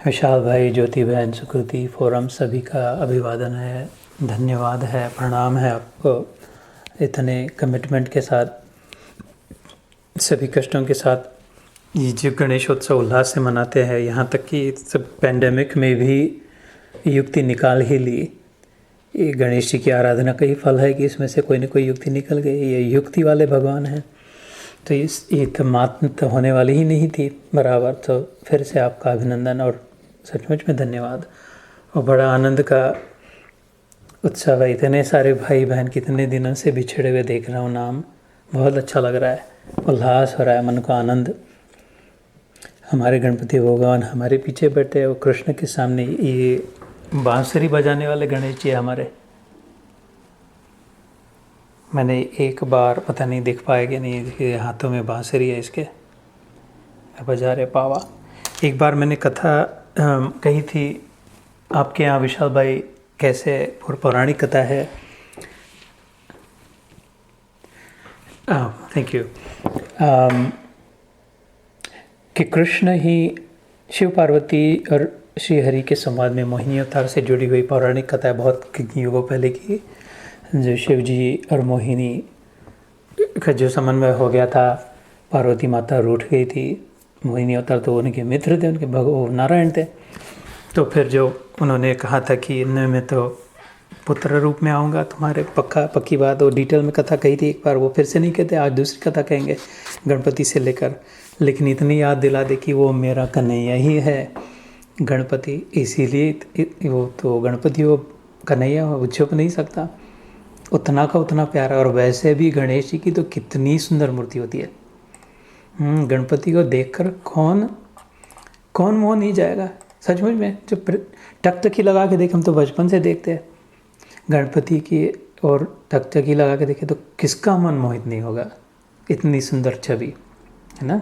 विशाल भाई, ज्योति बहन, सुकृति, फोरम सभी का अभिवादन है, धन्यवाद है, प्रणाम है आपको। इतने कमिटमेंट के साथ, सभी कष्टों के साथ ये जो गणेशोत्सव उल्लास से मनाते हैं, यहाँ तक कि सब पैंडेमिक में भी युक्ति निकाल ही ली। ये गणेश जी की आराधना का ही फल है कि इसमें से कोई ना कोई युक्ति निकल गई। ये युक्ति वाले भगवान हैं, तो ये तो मात्म तो होने वाली ही नहीं थी बराबर। तो फिर से आपका अभिनंदन और सचमुच में धन्यवाद। और बड़ा आनंद का उत्सव है। इतने सारे भाई बहन कितने दिनों से बिछड़े हुए देख रहा हूँ, नाम बहुत अच्छा लग रहा है, उल्लास हो रहा है, मन को आनंद। हमारे गणपति भगवान हमारे पीछे बैठे हैं, वो कृष्ण के सामने। ये बांसुरी बजाने वाले गणेश जी हमारे, मैंने एक बार पता नहीं देख पाया कि नहीं, देखिए हाथों में बांसुरी है इसके, बजा रहे पावा। एक बार मैंने कथा कही थी आपके यहाँ विशाल भाई, कैसे पौराणिक कथा है। Thank you. कि कृष्ण ही शिव पार्वती और श्री हरि के संवाद में मोहिनी अवतार से जुड़ी हुई पौराणिक कथा है, बहुत युगों पहले की, जो शिव जी और मोहिनी का जो समन्वय हो गया था। पार्वती माता रूठ गई थी, मोहिनी अवतार तो उनके मित्र थे, उनके भगवान नारायण थे। तो फिर जो उन्होंने कहा था कि इनमें मैं तो पुत्र रूप में आऊँगा तुम्हारे, पक्की बात। और डिटेल में कथा कही थी एक बार, वो फिर से नहीं कहते, आज दूसरी कथा कहेंगे गणपति से लेकर। लेकिन इतनी याद दिला दे कि वो मेरा कन्हैया ही है गणपति, इसीलिए वो तो गणपति वो कन्हैया वो छुप नहीं सकता, उतना का उतना प्यारा। और वैसे भी गणेश जी की तो कितनी सुंदर मूर्ति होती है। गणपति को देखकर कौन मोह नहीं जाएगा सचमुच में। जो टकटकी लगा के देखे, हम तो बचपन से देखते हैं गणपति की, और टकटकी लगा के देखे तो किसका मन मोहित नहीं होगा। इतनी सुंदर छवि है ना,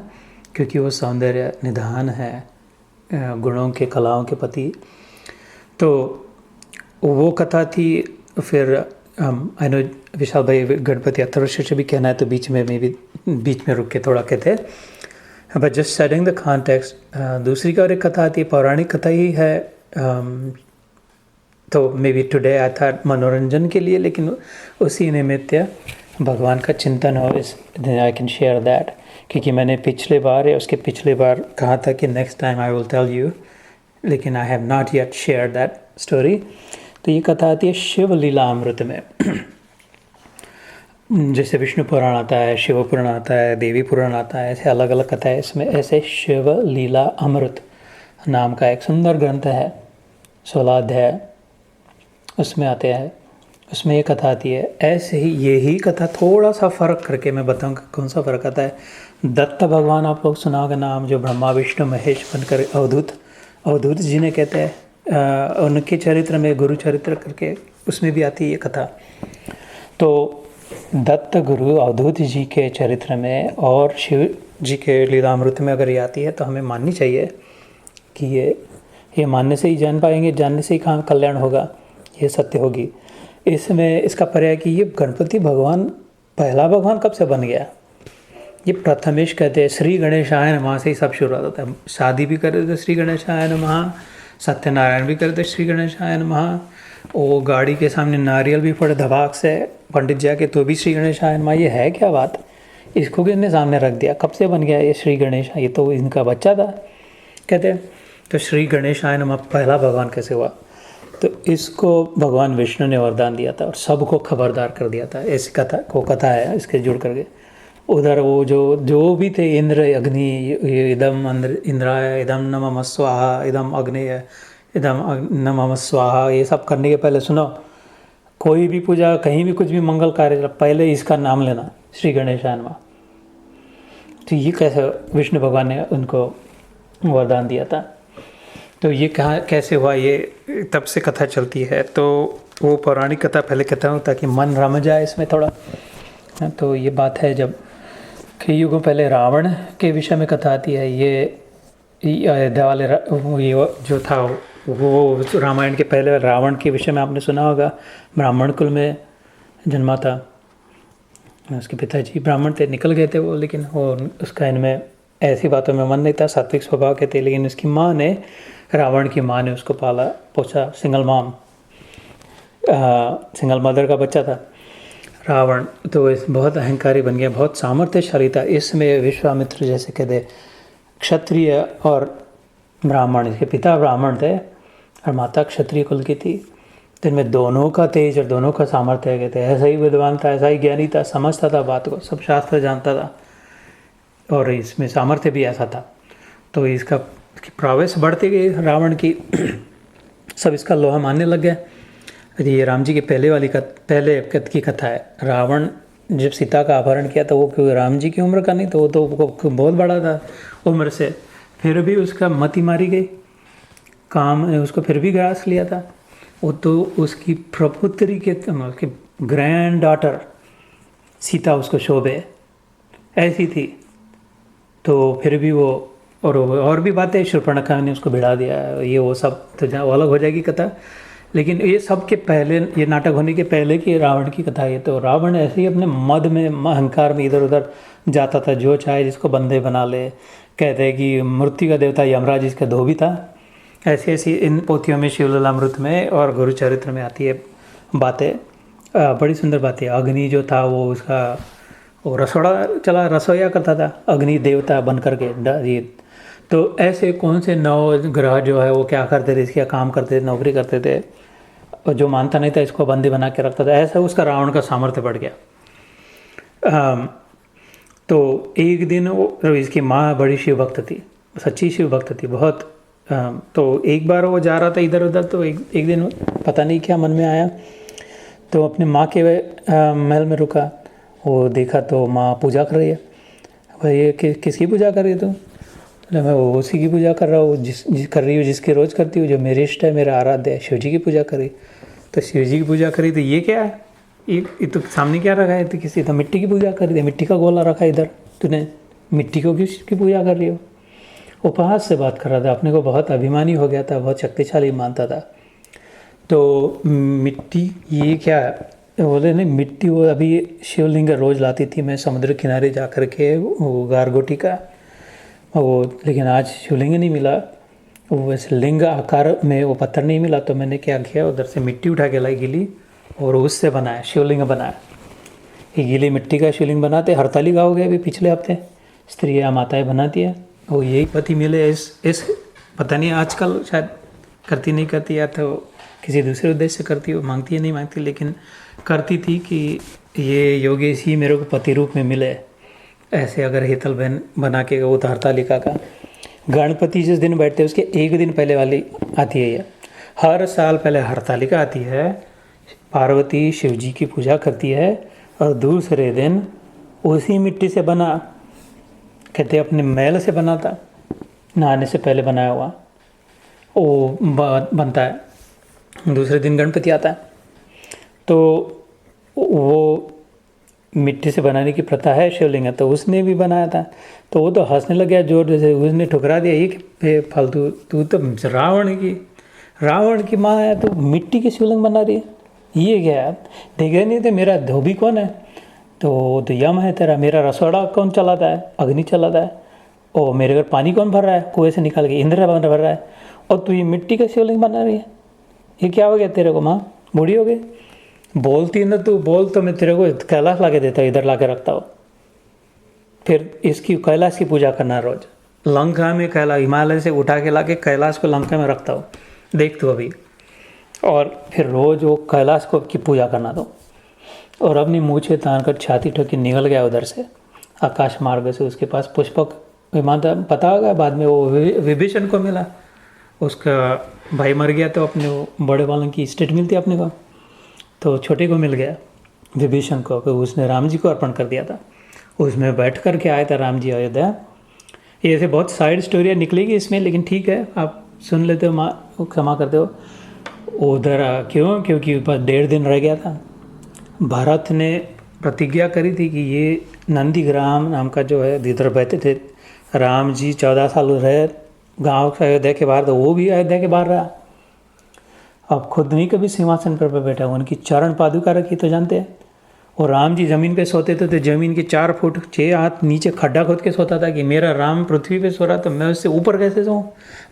क्योंकि वो सौंदर्य निधान है, गुणों के कलाओं के पति। तो वो कथा थी। फिर आई नो विशाल भाई गणपति अथर्वशीर्ष भी कहना है, तो बीच में रुक के थोड़ा कहते, but just setting the context. दूसरी का और एक कथा आती है, पौराणिक कथा ही है। तो may be today I thought मनोरंजन के लिए, लेकिन उसी निमित्त भगवान का चिंतन हो, इस आई कैन शेयर दैट। क्योंकि मैंने पिछले बार कहा था कि next time I will tell you, लेकिन I have not yet share that story. तो ये कथा आती है शिव लीला अमृत में। जैसे विष्णु पुराण आता है, शिव पुराण आता है, देवी पुराण आता है, ऐसे अलग अलग कथा है। इसमें ऐसे शिव लीला अमृत नाम का एक सुंदर ग्रंथ है, 16 अध्याय उसमें आते हैं। उसमें एक कथा आती है ऐसे ही, यही कथा थोड़ा सा फ़र्क करके मैं बताऊंगा कौन सा फ़र्क आता है। दत्त भगवान, आप लोग सुना होगा नाम, जो ब्रह्मा विष्णु महेश बनकर अवधूत जी ने कहते हैं, उनके चरित्र में गुरु चरित्र करके उसमें भी आती है ये कथा। तो दत्त गुरु अवधूत जी के चरित्र में और शिव जी के लीलामृत में अगर ये आती है, तो हमें माननी चाहिए कि ये मानने से ही जान पाएंगे, जानने से ही कल्याण होगा, ये सत्य होगी। इसमें इसका पर्याय कि ये गणपति भगवान पहला भगवान कब से बन गया। ये प्रथमेश कहते हैं, श्री गणेशाय नमः से ही सब शुरुआत होता है। शादी भी करे तो श्री गणेशाय नमः, सत्यनारायण भी करते श्री गणेशाय नमः, वो गाड़ी के सामने नारियल भी पड़े धबाक से पंडित जी के, तो भी श्री गणेशाय नमः। ये है क्या बात, इसको किसने सामने रख दिया, कब से बन गया ये श्री गणेश, ये तो इनका बच्चा था कहते हैं। तो श्री गणेशाय नमः पहला भगवान कैसे हुआ, तो इसको भगवान विष्णु ने वरदान दिया था और सबको खबरदार कर दिया था। ऐसी कथा है इसके जुड़ करके। उधर वो जो भी थे, इंद्र अग्नि, इदम इंद्राय, इदम नमः स्वाहा, इदम अग्नेय, इदम नमः स्वाहा, ये सब करने के पहले सुनो, कोई भी पूजा कहीं भी कुछ भी मंगल कार्य, पहले इसका नाम लेना, श्री गणेशाय नमः। तो ये कैसे विष्णु भगवान ने उनको वरदान दिया था। तो ये कैसे हुआ, ये तब से कथा चलती है। तो वो पौराणिक कथा पहले कहता हूँ ताकि मन रम जाए इसमें थोड़ा। तो ये बात है, जब कई युगों पहले रावण के विषय में कथा आती है। ये अयोध्या वाले ये जो था वो रामायण के पहले रावण के विषय में आपने सुना होगा। ब्राह्मण कुल में जन्मा था, उसके पिताजी ब्राह्मण थे, निकल गए थे वो, लेकिन वो उसका इनमें ऐसी बातों में मन नहीं था, सात्विक स्वभाव के थे। लेकिन उसकी माँ ने रावण की माँ ने उसको पाला पोसा, सिंगल मदर का बच्चा था रावण। तो इस बहुत अहंकारी बन गया, बहुत सामर्थ्यशाली था। इसमें विश्वामित्र जैसे कहते क्षत्रिय और ब्राह्मण, इसके पिता ब्राह्मण थे और माता क्षत्रिय कुल की थी। तो इनमें दोनों का तेज और दोनों का सामर्थ्य कहते हैं। ऐसा ही विद्वान था, ऐसा ही ज्ञानी था, समझता था बात को, सब शास्त्र जानता था और इसमें सामर्थ्य भी ऐसा था। तो इसकी प्रवेश बढ़ती गई रावण की। सब इसका लोहा मानने लग गए। ये राम जी की पहले की कथा है। रावण जब सीता का अपहरण किया तो वो क्योंकि राम जी की उम्र का नहीं, तो वो तो बहुत बड़ा था उम्र से, फिर भी उसका मति मारी गई, काम ने उसको फिर भी ग्रास लिया था। वो तो उसकी प्रपुत्री के ग्रैंड डॉटर सीता उसको शोभे ऐसी थी। तो फिर भी वो और भी बातें शूर्पणखा ने उसको भिड़ा दिया, ये वो सब तो अलग हो जाएगी कथा। लेकिन ये सब के पहले, ये नाटक होने के पहले की रावण की कथा है। तो रावण ऐसे ही अपने मद में, अहंकार में इधर उधर जाता था, जो चाहे जिसको बंदे बना ले। कहते हैं कि मृत्यु का देवता यमराज इसका धोबी था। ऐसी ऐसी इन पोथियों में, शिवलीलामृत में और गुरुचरित्र में आती है बातें, बड़ी सुंदर बातें। अग्नि जो था वो उसका वो रसोया करता था, अग्नि देवता बन करके। तो ऐसे कौन से 9 ग्रह जो है वो क्या करते थे, इसका काम करते थे, नौकरी करते थे, और जो मानता नहीं था इसको बंदी बना के रखता था। ऐसा उसका रावण का सामर्थ्य बढ़ गया। तो एक दिन वो, इसकी माँ बड़ी शिव भक्त थी, सच्ची शिव भक्त थी बहुत। तो एक बार वो जा रहा था इधर उधर, तो एक दिन पता नहीं क्या मन में आया, तो अपने माँ के महल में रुका। वो देखा तो माँ पूजा कर रही है। भाई ये किसकी पूजा कर रही है तुम? तो मैं वो उसी की पूजा कर रहा हूँ कर रही हूँ जिसकी रोज़ करती हूँ, जो मेरे इष्ट है, मेरा आराध्य है, शिव जी की पूजा करी। तो शिव जी की पूजा करी तो ये क्या है, ये तो सामने क्या रखा है? तो किसी तो मिट्टी की पूजा कर रही है, मिट्टी का गोला रखा है इधर, तूने मिट्टी को किसकी पूजा कर रही हो? उपहास से बात कर रहा था, अपने को बहुत अभिमानी हो गया था, बहुत शक्तिशाली मानता था। तो मिट्टी ये क्या है? बोले नहीं, मिट्टी वो अभी शिवलिंग रोज़ लाती थी मैं समुद्र किनारे जा कर के, वो गारगोटी का वो, लेकिन आज शिवलिंग नहीं मिला, वो वैसे लिंग आकार में वो पत्थर नहीं मिला। तो मैंने क्या किया, उधर से मिट्टी उठा के लाई गीली, और उससे बनाया शिवलिंग बनाया। ये गीली मिट्टी का शिवलिंग बनाते, हड़ताली गाँव गए अभी पिछले हफ्ते, स्त्रियाँ माताएँ बनाती है। वो यही पति मिले इस पता नहीं आजकल शायद करती नहीं करती, या तो किसी दूसरे उद्देश्य से करती, वो मांगती है नहीं मांगती, लेकिन करती थी कि ये योगेश ही मेरे को पति रूप में मिले। ऐसे अगर हेतल बहन बना के वो तो हरतालिका का गणपति जिस दिन बैठते हैं उसके एक दिन पहले वाली आती है। ये हर साल पहले हरतालिका आती है, पार्वती शिव जी की पूजा करती है, और दूसरे दिन उसी मिट्टी से बना, कहते अपने मैल से बना था, नहाने से पहले बनाया हुआ वो बनता है। दूसरे दिन गणपति आता है, तो वो मिट्टी से बनाने की प्रथा है शिवलिंग है, तो उसने भी बनाया था। तो वो तो हंसने लग गया जोर से, उसने ठुकरा दिया, ये फालतू, तू तो रावण की माँ है, तो मिट्टी की शिवलिंग बना रही है, ये क्या यार? देखे नहीं थे मेरा धोबी कौन है? तो यम है तेरा। मेरा रसोड़ा कौन चलाता है? अग्नि चलाता है। और मेरे घर पानी कौन भर रहा है? कुएं से निकाल के इंद्र भर रहा है। और तू ये मिट्टी का शिवलिंग बना रही है, ये क्या हो गया तेरे को? माँ बूढ़ी हो गई, बोलती ना तू बोल, तो मैं तेरे को कैलाश ला के देता हूँ, इधर ला के रखता हूँ। फिर इसकी कैलाश की पूजा करना रोज, लंका में कैलाश हिमालय से उठा के ला के कैलाश को लंका में रखता हूँ, देख तू अभी। और फिर रोज वो कैलाश को की पूजा करना दो। और अपनी मूछें तान कर छाती ठोकी निकल गया उधर से, आकाश मार्ग से। उसके पास पुष्पक विमान था, पता होगा बाद में वो विभीषण को मिला, उसका भाई मर गया तो अपने वो बड़े वालों की स्टेट मिलती अपने को, तो छोटे को मिल गया विभीषण को, तो उसने राम जी को अर्पण कर दिया था। उसमें बैठ कर के आया था राम जी अयोध्या। ये ऐसे बहुत साइड स्टोरियाँ निकलेगी इसमें, लेकिन ठीक है आप सुन लेते हो, माँ क्षमा करते हो। उधर क्यों? क्योंकि बस 1.5 दिन रह गया था। भरत ने प्रतिज्ञा करी थी कि ये नंदीग्राम नाम का जो है, इधर बैठे थे राम जी 14 साल रहे गांव से अयोध्या के बाहर, तो वो भी अयोध्या के बाहर रहा। अब खुद नहीं कभी सिंहासन पर बैठा, उनकी चरण पादुका रखी तो जानते हैं, और राम जी ज़मीन पे सोते थे तो ज़मीन के 4 फुट 6 हाथ नीचे खड्डा खोद के सोता था कि मेरा राम पृथ्वी पे सो रहा तो मैं उससे ऊपर कैसे सोऊं,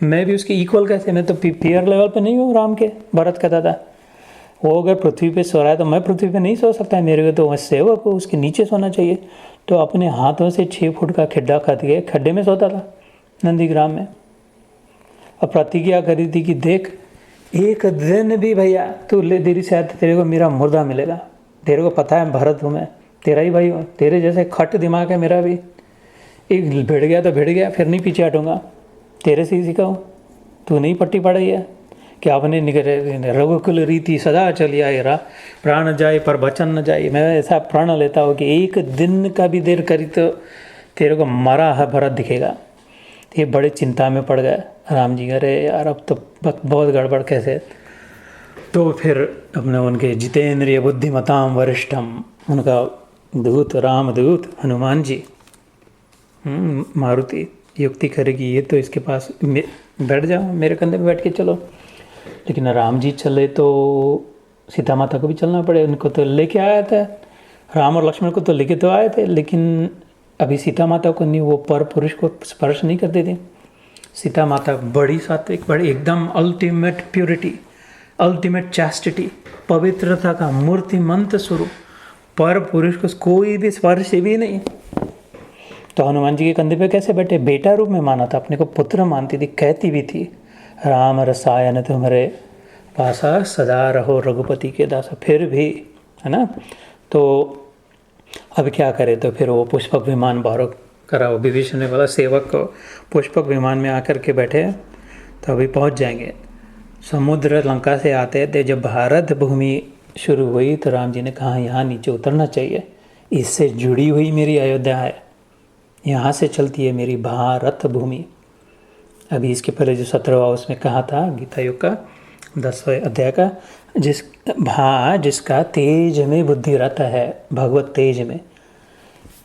मैं भी उसके इक्वल कैसे, मैं तो पीयर लेवल पे नहीं हूँ राम के। भरत कहता था वो अगर पृथ्वी पे सो रहा है तो मैं पृथ्वी पे नहीं सो सकता है, मेरे को तो वह सेवक को उसके नीचे सोना चाहिए। तो अपने हाथों से 6 फुट का खड्डा खोद के खड्डे में सोता था नंदीग्राम में। और प्रतिज्ञा करी थी कि देख एक दिन भी भैया तू ले देरी से आते तेरे को मेरा मुर्दा मिलेगा। तेरे को पता है भरत हूँ मैं, तेरा ही भाई हूँ, तेरे जैसे खट दिमाग है मेरा भी, एक भिड़ गया तो भिड़ गया, फिर नहीं पीछे हटूंगा, तेरे से ही सीखा हूँ। तू नहीं पट्टी पड़ाई है कि आपने रघुकुल रीति सदा चली आए रा प्राण जाए पर वचन न जाए। मैं ऐसा प्रण लेता हूँ कि एक दिन का भी देर करी तो तेरे को मरा है भरत दिखेगा। ये बड़े चिंता में पड़ गए राम जी, अरे यार अब तो बहुत गड़बड़ कैसे। तो फिर अपने उनके जितेंद्रिय बुद्धिमताम वरिष्ठम, उनका दूत रामदूत हनुमान जी, मारुति युक्ति करेगी ये तो इसके पास बैठ जाओ, मेरे कंधे पे बैठ के चलो। लेकिन राम जी चले तो सीता माता को भी चलना पड़े, उनको तो लेके आया था, राम और लक्ष्मण को तो लेके तो आए थे, लेकिन अभी सीता माता को नहीं, वो पर पुरुष को स्पर्श नहीं करते थे। सीता माता बड़ी सात्विक, बड़ी एकदम अल्टीमेट प्योरिटी, अल्टीमेट चैस्टिटी, पवित्रता का मूर्तिमंत स्वरूप, पर पुरुष को कोई भी स्पर्श भी नहीं। तो हनुमान जी के कंधे पे कैसे बैठे, बेटा रूप में माना था, अपने को पुत्र मानती थी, कहती भी थी राम रसायन तुम्हारे पासा सदा रहो रघुपति के दासा। फिर भी है ना, तो अब क्या करे, तो फिर वो पुष्पक विमान बाहर करा, वो विभीषण ने बोला सेवक को पुष्पक विमान में आकर के बैठे तो अभी पहुंच जाएंगे। समुद्र लंका से आते थे, जब भारत भूमि शुरू हुई तो राम जी ने कहा यहाँ नीचे उतरना चाहिए, इससे जुड़ी हुई मेरी अयोध्या है, यहाँ से चलती है मेरी भारत भूमि। अभी इसके पहले जो 17वां उसमें कहा था गीता योग का 10वें अध्याय का, जिसका तेज में बुद्धि रहता है, भगवत तेज में।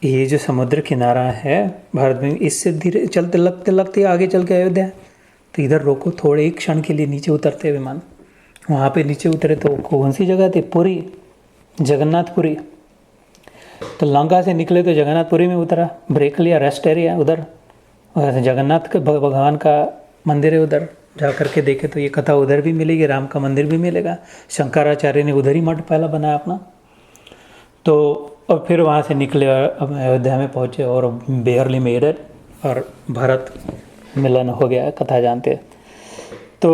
ये जो समुद्र किनारा है भारत में, इससे धीरे चलते लगते लगते आगे चल के अयोध्या, तो इधर रोको थोड़े एक क्षण के लिए, नीचे उतरते विमान। वहाँ पे नीचे उतरे तो कौन सी जगह थी, पुरी, जगन्नाथपुरी। तो लंका से निकले तो जगन्नाथपुरी में उतरा, ब्रेक लिया, रेस्ट एरिया उधर, जगन्नाथ के भगवान का मंदिर है उधर, जा करके देखे तो ये कथा उधर भी मिलेगी, राम का मंदिर भी मिलेगा। शंकराचार्य ने उधर ही मठ पहला बनाया अपना। तो और फिर वहाँ से निकले और अयोध्या में पहुँचे और बेयरली मेड इट, और भारत मिलन हो गया, कथा जानते। तो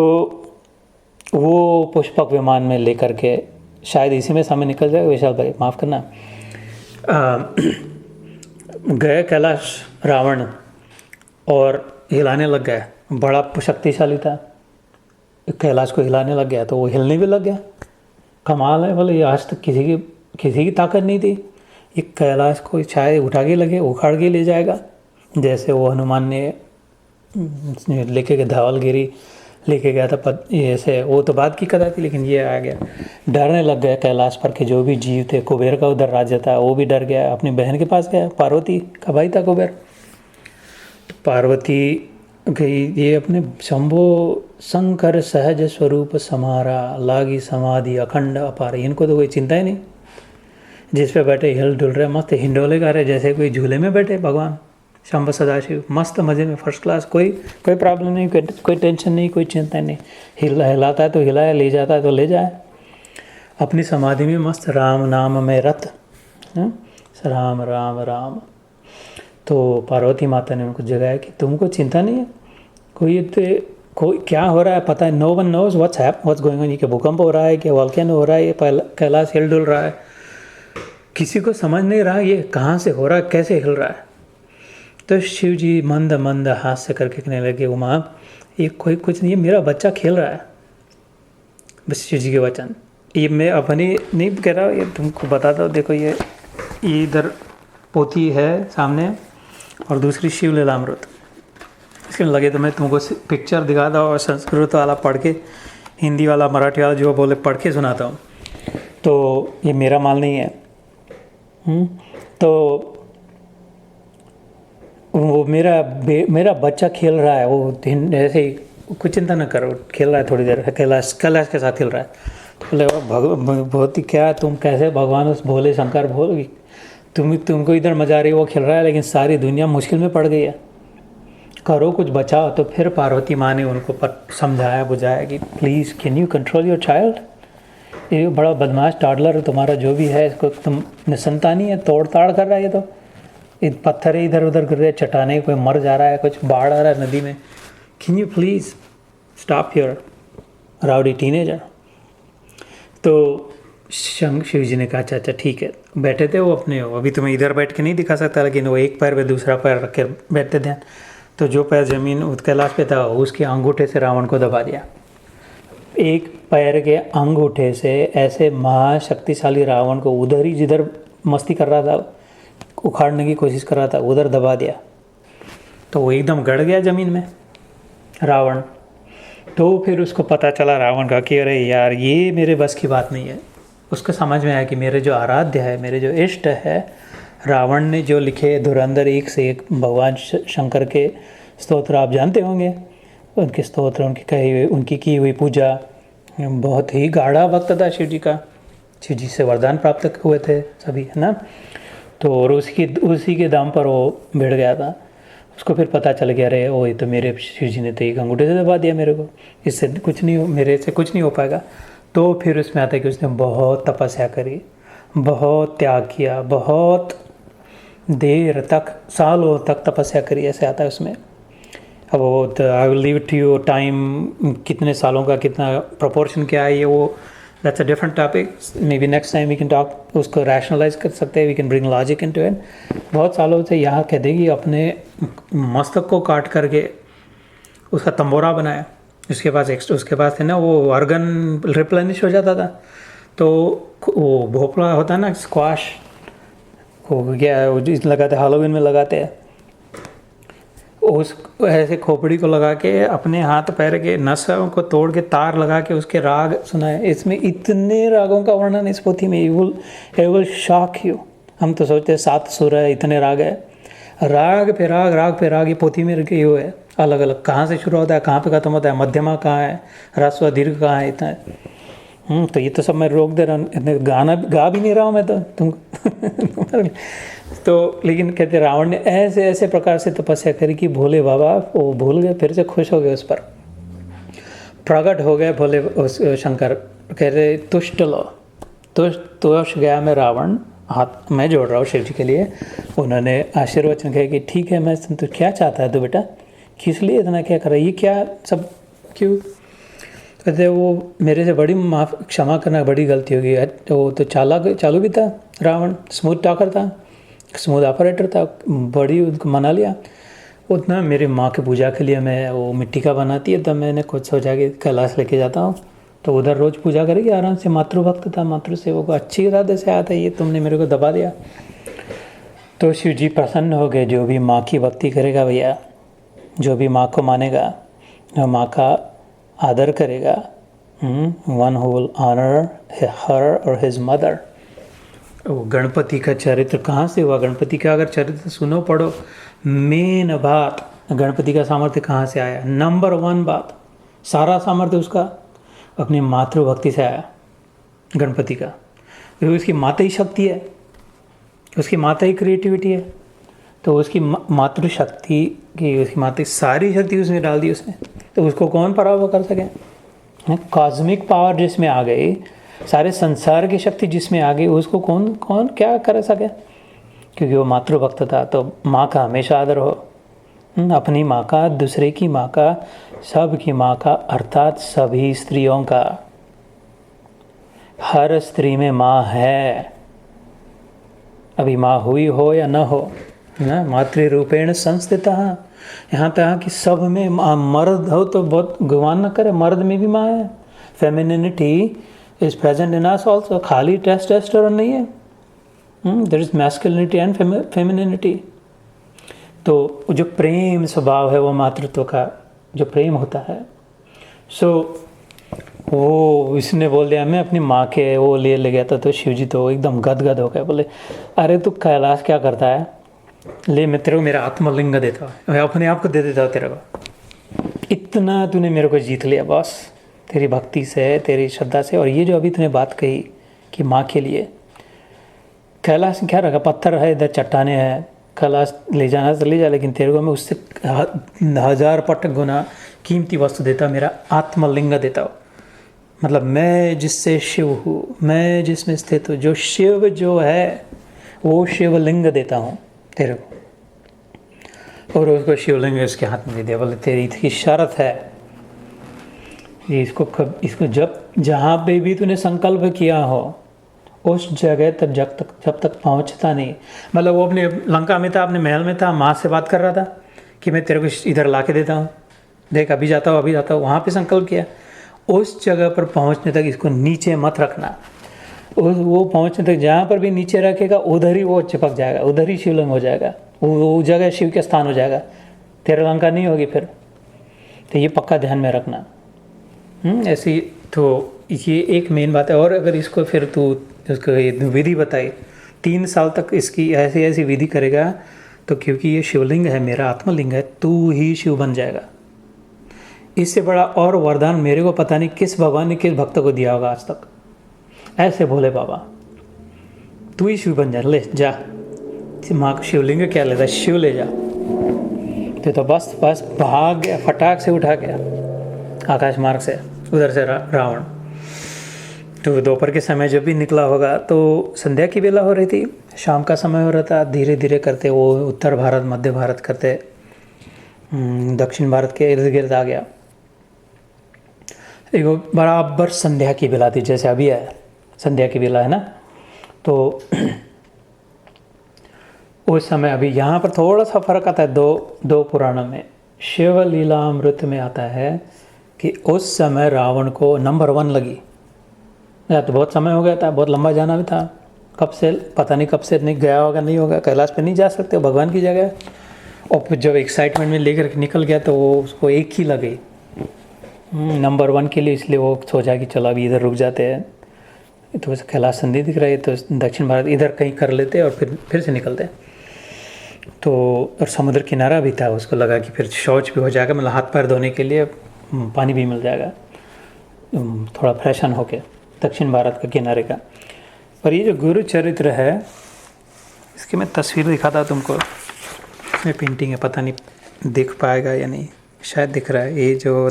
वो पुष्पक विमान में लेकर के, शायद इसी में समय निकल जाए विशाल भाई, माफ़ करना, गए कैलाश रावण और हिलाने लग गया, बड़ा शक्तिशाली था, कैलाश को हिलाने लग गया तो वो हिलने भी लग गया। कमाल है, बोले आज तक किसी की ताकत नहीं थी, ये कैलाश को चाहे उठा के लगे उखाड़ के ले जाएगा। जैसे वो हनुमान ने लेके गया धवलगिरी लेके गया था, ऐसे वो तो बात की कथा थी, लेकिन ये आ गया, डरने लग गया कैलाश पर के जो भी जीव थे। कुबेर का उधर राज्य था, वो भी डर गया, अपनी बहन के पास गया, पार्वती का भाई था कुबेर। पार्वती गई, ये अपने शंभो शंकर सहज स्वरूप समारा, लागी समाधि अखंड अपार, इनको तो कोई चिंता ही नहीं, जिस पे बैठे हिल डुल रहे, मस्त हिंडोले गा रहे, जैसे कोई झूले में बैठे भगवान शंभु सदाशिव, मस्त मज़े में, फर्स्ट क्लास, कोई प्रॉब्लम नहीं, कोई टेंशन नहीं, कोई चिंता नहीं। हिलाता है तो हिलाए, ले जाता है तो ले जाए, अपनी समाधि में मस्त राम नाम में रत, राम राम राम। तो पार्वती माता ने उनको जगाया कि तुमको चिंता नहीं है, कोई क्या हो रहा है पता है, no one knows what's going on, ये क्या भूकंप हो रहा है, क्या वॉल्केनो हो रहा है, ये कैलाश हिल डुल रहा है, किसी को समझ नहीं रहा ये कहाँ से हो रहा है, कैसे हिल रहा है। तो शिव जी मंद मंद हास्य करके कहने लगे, उमा ये कोई कुछ नहीं है, मेरा बच्चा खेल रहा है। बस शिव जी के वचन, ये मैं अपनी नहीं कह रहा, ये तुमको बताता हूँ। देखो ये इधर पोथी है सामने और दूसरी शिव लीलामृत, इसके लगे तो मैं तुमको पिक्चर दिखाता हूँ और संस्कृत वाला पढ़ के, हिंदी वाला मराठी वाला जो बोले पढ़ के सुनाता हूँ। तो ये मेरा माल नहीं है। तो वो मेरा बच्चा खेल रहा है, वो ऐसे ही कुछ चिंता न करो, खेल रहा है थोड़ी देर, कैलाश के साथ खेल रहा है। बोले बहुत ही क्या तुम कैसे भगवान उस भोले शंकर भोल तुमको इधर मजा आ रही है, वो खेल रहा है, लेकिन सारी दुनिया मुश्किल में पड़ गई है, करो कुछ बचाओ। तो फिर पार्वती माँ ने उनको समझाया बुझाया कि please can you control your child, ये बड़ा बदमाश टॉडलर तुम्हारा जो भी है, इसको तुम निसंतानी है, तोड़ ताड़ कर रहा है, ये तो पत्थर इधर उधर गिर रहे, चट्टाने, कोई मर जा रहा है, कुछ बाढ़ आ रहा है नदी में, can you please stop your rowdy teenager. तो शिव जी ने कहा अच्छा अच्छा ठीक है। बैठे थे वो अपने, अभी तुम्हें इधर बैठ के नहीं दिखा सकता, लेकिन वो एक पैर पे दूसरा पैर रख के बैठते थे। तो जो पैर जमीन कैलाश पे था उसके अंगूठे से रावण को दबा दिया। एक पैर के अंगूठे से ऐसे महाशक्तिशाली रावण को उधर ही जिधर मस्ती कर रहा था, उखाड़ने की कोशिश कर रहा था, उधर दबा दिया। तो वो एकदम गड़ गया ज़मीन में रावण। तो फिर उसको पता चला रावण का कि अरे यार ये मेरे बस की बात नहीं है। उसको समझ में आया कि मेरे जो आराध्य है, मेरे जो इष्ट है, रावण ने जो लिखे धुरंधर एक से एक भगवान शंकर के स्तोत्र आप जानते होंगे, उनके स्तोत्र, उनकी कही हुई, उनकी की हुई पूजा, बहुत ही गाढ़ा भक्त था शिव जी का, शिव जी से वरदान प्राप्त हुए थे सभी, है ना। तो और उसी के दाम पर वो भिड़ गया था। उसको फिर पता चल गया, अरे वो ये तो मेरे शिव जी ने तो एक अंगूठे से दबा दिया मेरे को, इससे कुछ नहीं, मेरे से कुछ नहीं हो पाएगा। तो फिर उसमें आता है कि उसने बहुत तपस्या करी, बहुत त्याग किया, बहुत देर तक, सालों तक तपस्या करी, ऐसे आता है उसमें। अब वो I will leave it to you, time कितने सालों का कितना प्रोपोर्शन क्या है ये, वो that's a different topic, maybe next time we can talk, उसको रैशनलाइज कर सकते हैं, we can bring logic into it. बहुत सालों से यहाँ कह देगी अपने मस्तक को काट करके उसका तंबोरा बनाया, उसके पास है ना वो ऑर्गन रिप्लेनिश हो जाता था। तो वो भोपड़ा होता है ना, स्क्वाश, वो क्या लगाते हैं हैलोवीन में लगाते हैं, उस ऐसे खोपड़ी को लगा के अपने हाथ पैर के नसों को तोड़ के तार लगा के उसके राग सुनाए। इसमें इतने रागों का वर्णन इस पोथी में, it will shock you। हम तो सोचते हैं 7 सुर है, इतने राग है, राग पे राग, राग पे राग, ये पोथी में रखे हुए है अलग अलग, कहाँ से शुरू होता है कहाँ पे खत्म होता है, मध्यमा कहाँ है, ह्रस्व दीर्घ कहाँ है, इतना है। तो ये तो सब मैं रोक दे रहा हूँ, गाना गा भी नहीं रहा हूँ मैं तो तुम तो लेकिन कहते रावण ने ऐसे ऐसे प्रकार से तपस्या करी कि भोले बाबा वो भूल गए, फिर से खुश हो गए, उस पर प्रकट हो गए भोले उस शंकर। कह रहे तुष्ट लो, तुष्ट गया मैं रावण, हाथ मैं जोड़ रहा हूँ शिव जी के लिए। उन्होंने आशीर्वचन कहे कि ठीक है, मैं तो क्या चाहता है तो बेटा, किस लिए इतना क्या कर रहा है, ये क्या सब क्यों। कहते वो मेरे से बड़ी क्षमा करना, बड़ी गलती होगी। वो तो चालू भी था रावण, स्मूथ टॉकर था, स्मूथ ऑपरेटर था, बड़ी उनको मना लिया। उतना मेरी माँ की पूजा के लिए मैं वो मिट्टी का बनाती है, तब मैंने खुद सोचा कि कैलाश लेके जाता हूँ, तो उधर रोज़ पूजा करेगी आराम से। मातृभक्त था, मातृ सेवक को अच्छी इरादे से आया था, ये तुमने मेरे को दबा दिया। तो शिव जी प्रसन्न हो गए, जो भी माँ की भक्ति करेगा भैया, जो भी माँ को मानेगा, जो माँ का आदर करेगा, वन हु विल ऑनर हर और हिज मदर। वो गणपति का चरित्र कहाँ से हुआ, गणपति का अगर चरित्र सुनो पढ़ो, मेन बात गणपति का सामर्थ्य कहाँ से आया, नंबर 1 बात, सारा सामर्थ्य उसका अपनी मातृभक्ति से आया गणपति का। क्योंकि उसकी माता ही शक्ति है, उसकी माता ही क्रिएटिविटी है, तो उसकी मातृशक्ति की, उसकी माता सारी शक्ति उसमें डाल दी उसने, तो उसको कौन पराभव कर सके। कॉस्मिक पावर जिसमें आ गई, सारे संसार की शक्ति जिसमें आ गई, उसको कौन क्या कर सके, क्योंकि वो मातृभक्त था। तो माँ का हमेशा आदर हो, अपनी माँ का, दूसरे की माँ का, सब की माँ का, अर्थात सभी स्त्रियों का। हर स्त्री में माँ है, अभी माँ हुई हो या न हो ना, मातृरूपेण संस्थितः। यहाँ तक कि सब में मर्द हो तो बहुत गुमान न करे, मर्द में भी माँ है। Femininity is present in us also, खाली टेस्टोस्टेरोन नहीं है, there is masculinity and femininity. तो जो प्रेम स्वभाव है, वो मातृत्व का जो प्रेम होता है, वो इसने बोल दिया मैं अपनी माँ के वो ले गया था। तो शिव जी तो एकदम गदगद हो गए, बोले अरे तू कैलाश क्या करता है, ले मैं तेरे को मेरा आत्मलिंग देता हूँ, मैं अपने आप को दे देता हूँ तेरे को, इतना तूने मेरे को जीत लिया बॉस, तेरी भक्ति से, तेरी श्रद्धा से। और ये जो अभी तूने बात कही कि माँ के लिए कैलाश क्या रखा, पत्थर है, इधर चट्टाने हैं, कैलाश ले जाना तो ले जा, लेकिन तेरे को मैं उससे 1000 पट गुना कीमती वस्तु देता हूँ, मेरा आत्मलिंग देता हूँ। मतलब मैं जिससे शिव हूँ, मैं जिसमें स्थित हूँ, जो शिव जो है वो शिवलिंग देता हूँ तेरे को। और उसको शिवलिंग इसके हाथ में दे दिया, बोले तेरी इसकी शर्त है ये इसको जहाँ पे भी तूने संकल्प किया हो उस जगह तक जब तक पहुँचता नहीं। मतलब वो अपने लंका में था, अपने महल में था, माँ से बात कर रहा था कि मैं तेरे को इधर ला के देता हूँ, देख अभी जाता हूँ, वहाँ पे संकल्प किया। उस जगह पर पहुँचने तक इसको नीचे मत रखना। वो पहुँचने तक जहाँ पर भी नीचे रखेगा उधर ही वो चिपक जाएगा, उधर ही शिवलिंग हो जाएगा, वो जगह शिव के स्थान हो जाएगा, तेरा लंका नहीं होगी फिर। तो ये पक्का ध्यान में रखना। ऐसी तो ये एक मेन बात है। और अगर इसको फिर तू उसको विधि बताई, 3 साल तक इसकी ऐसी विधि करेगा तो क्योंकि ये शिवलिंग है, मेरा आत्मलिंग है, तू ही शिव बन जाएगा। इससे बड़ा और वरदान मेरे को पता नहीं किस भगवान ने किस भक्त को दिया होगा आज तक। ऐसे भोले बाबा, तू ही शिव बन जा, ले जा, माँ को शिवलिंग क्या लेता, शिव ले जा। तो बस भाग गया, फटाक से उठा गया आकाश मार्ग से, उधर से रावण। तो दोपहर के समय जब भी निकला होगा तो संध्या की बेला हो रही थी, शाम का समय हो रहा था। धीरे धीरे करते वो उत्तर भारत, मध्य भारत करते दक्षिण भारत के इर्द गिर्द आ गया। एक बराबर संध्या की बेला थी, जैसे अभी है संध्या की बेला है ना। तो उस समय अभी यहाँ पर थोड़ा सा फर्क आता है दो पुराणों में। शिव लीलामृत में आता है कि उस समय रावण को नंबर 1 लगी। या तो बहुत समय हो गया था, बहुत लंबा जाना भी था, कब से पता नहीं, कब से नहीं गया होगा, नहीं होगा, कैलाश पे नहीं जा सकते, भगवान की जगह। और फिर जब एक्साइटमेंट में लेकर निकल गया तो वो उसको एक ही लगी नंबर 1 के लिए। इसलिए वो सोचा कि चलो अभी इधर रुक जाते हैं, तो कैलाश संधि दिख रहा है तो दक्षिण भारत इधर कहीं कर लेते और फिर से निकलते। तो और समुद्र किनारा भी था, उसको लगा कि फिर शौच भी हो जाएगा, मतलब हाथ पैर धोने के लिए पानी भी मिल जाएगा, थोड़ा फ्रेशन होके दक्षिण भारत का किनारे का। पर ये जो गुरु चरित्र है, इसकी मैं तस्वीर दिखाता तुमको, इसमें पेंटिंग है, पता नहीं दिख पाएगा या नहीं, शायद दिख रहा है। ये जो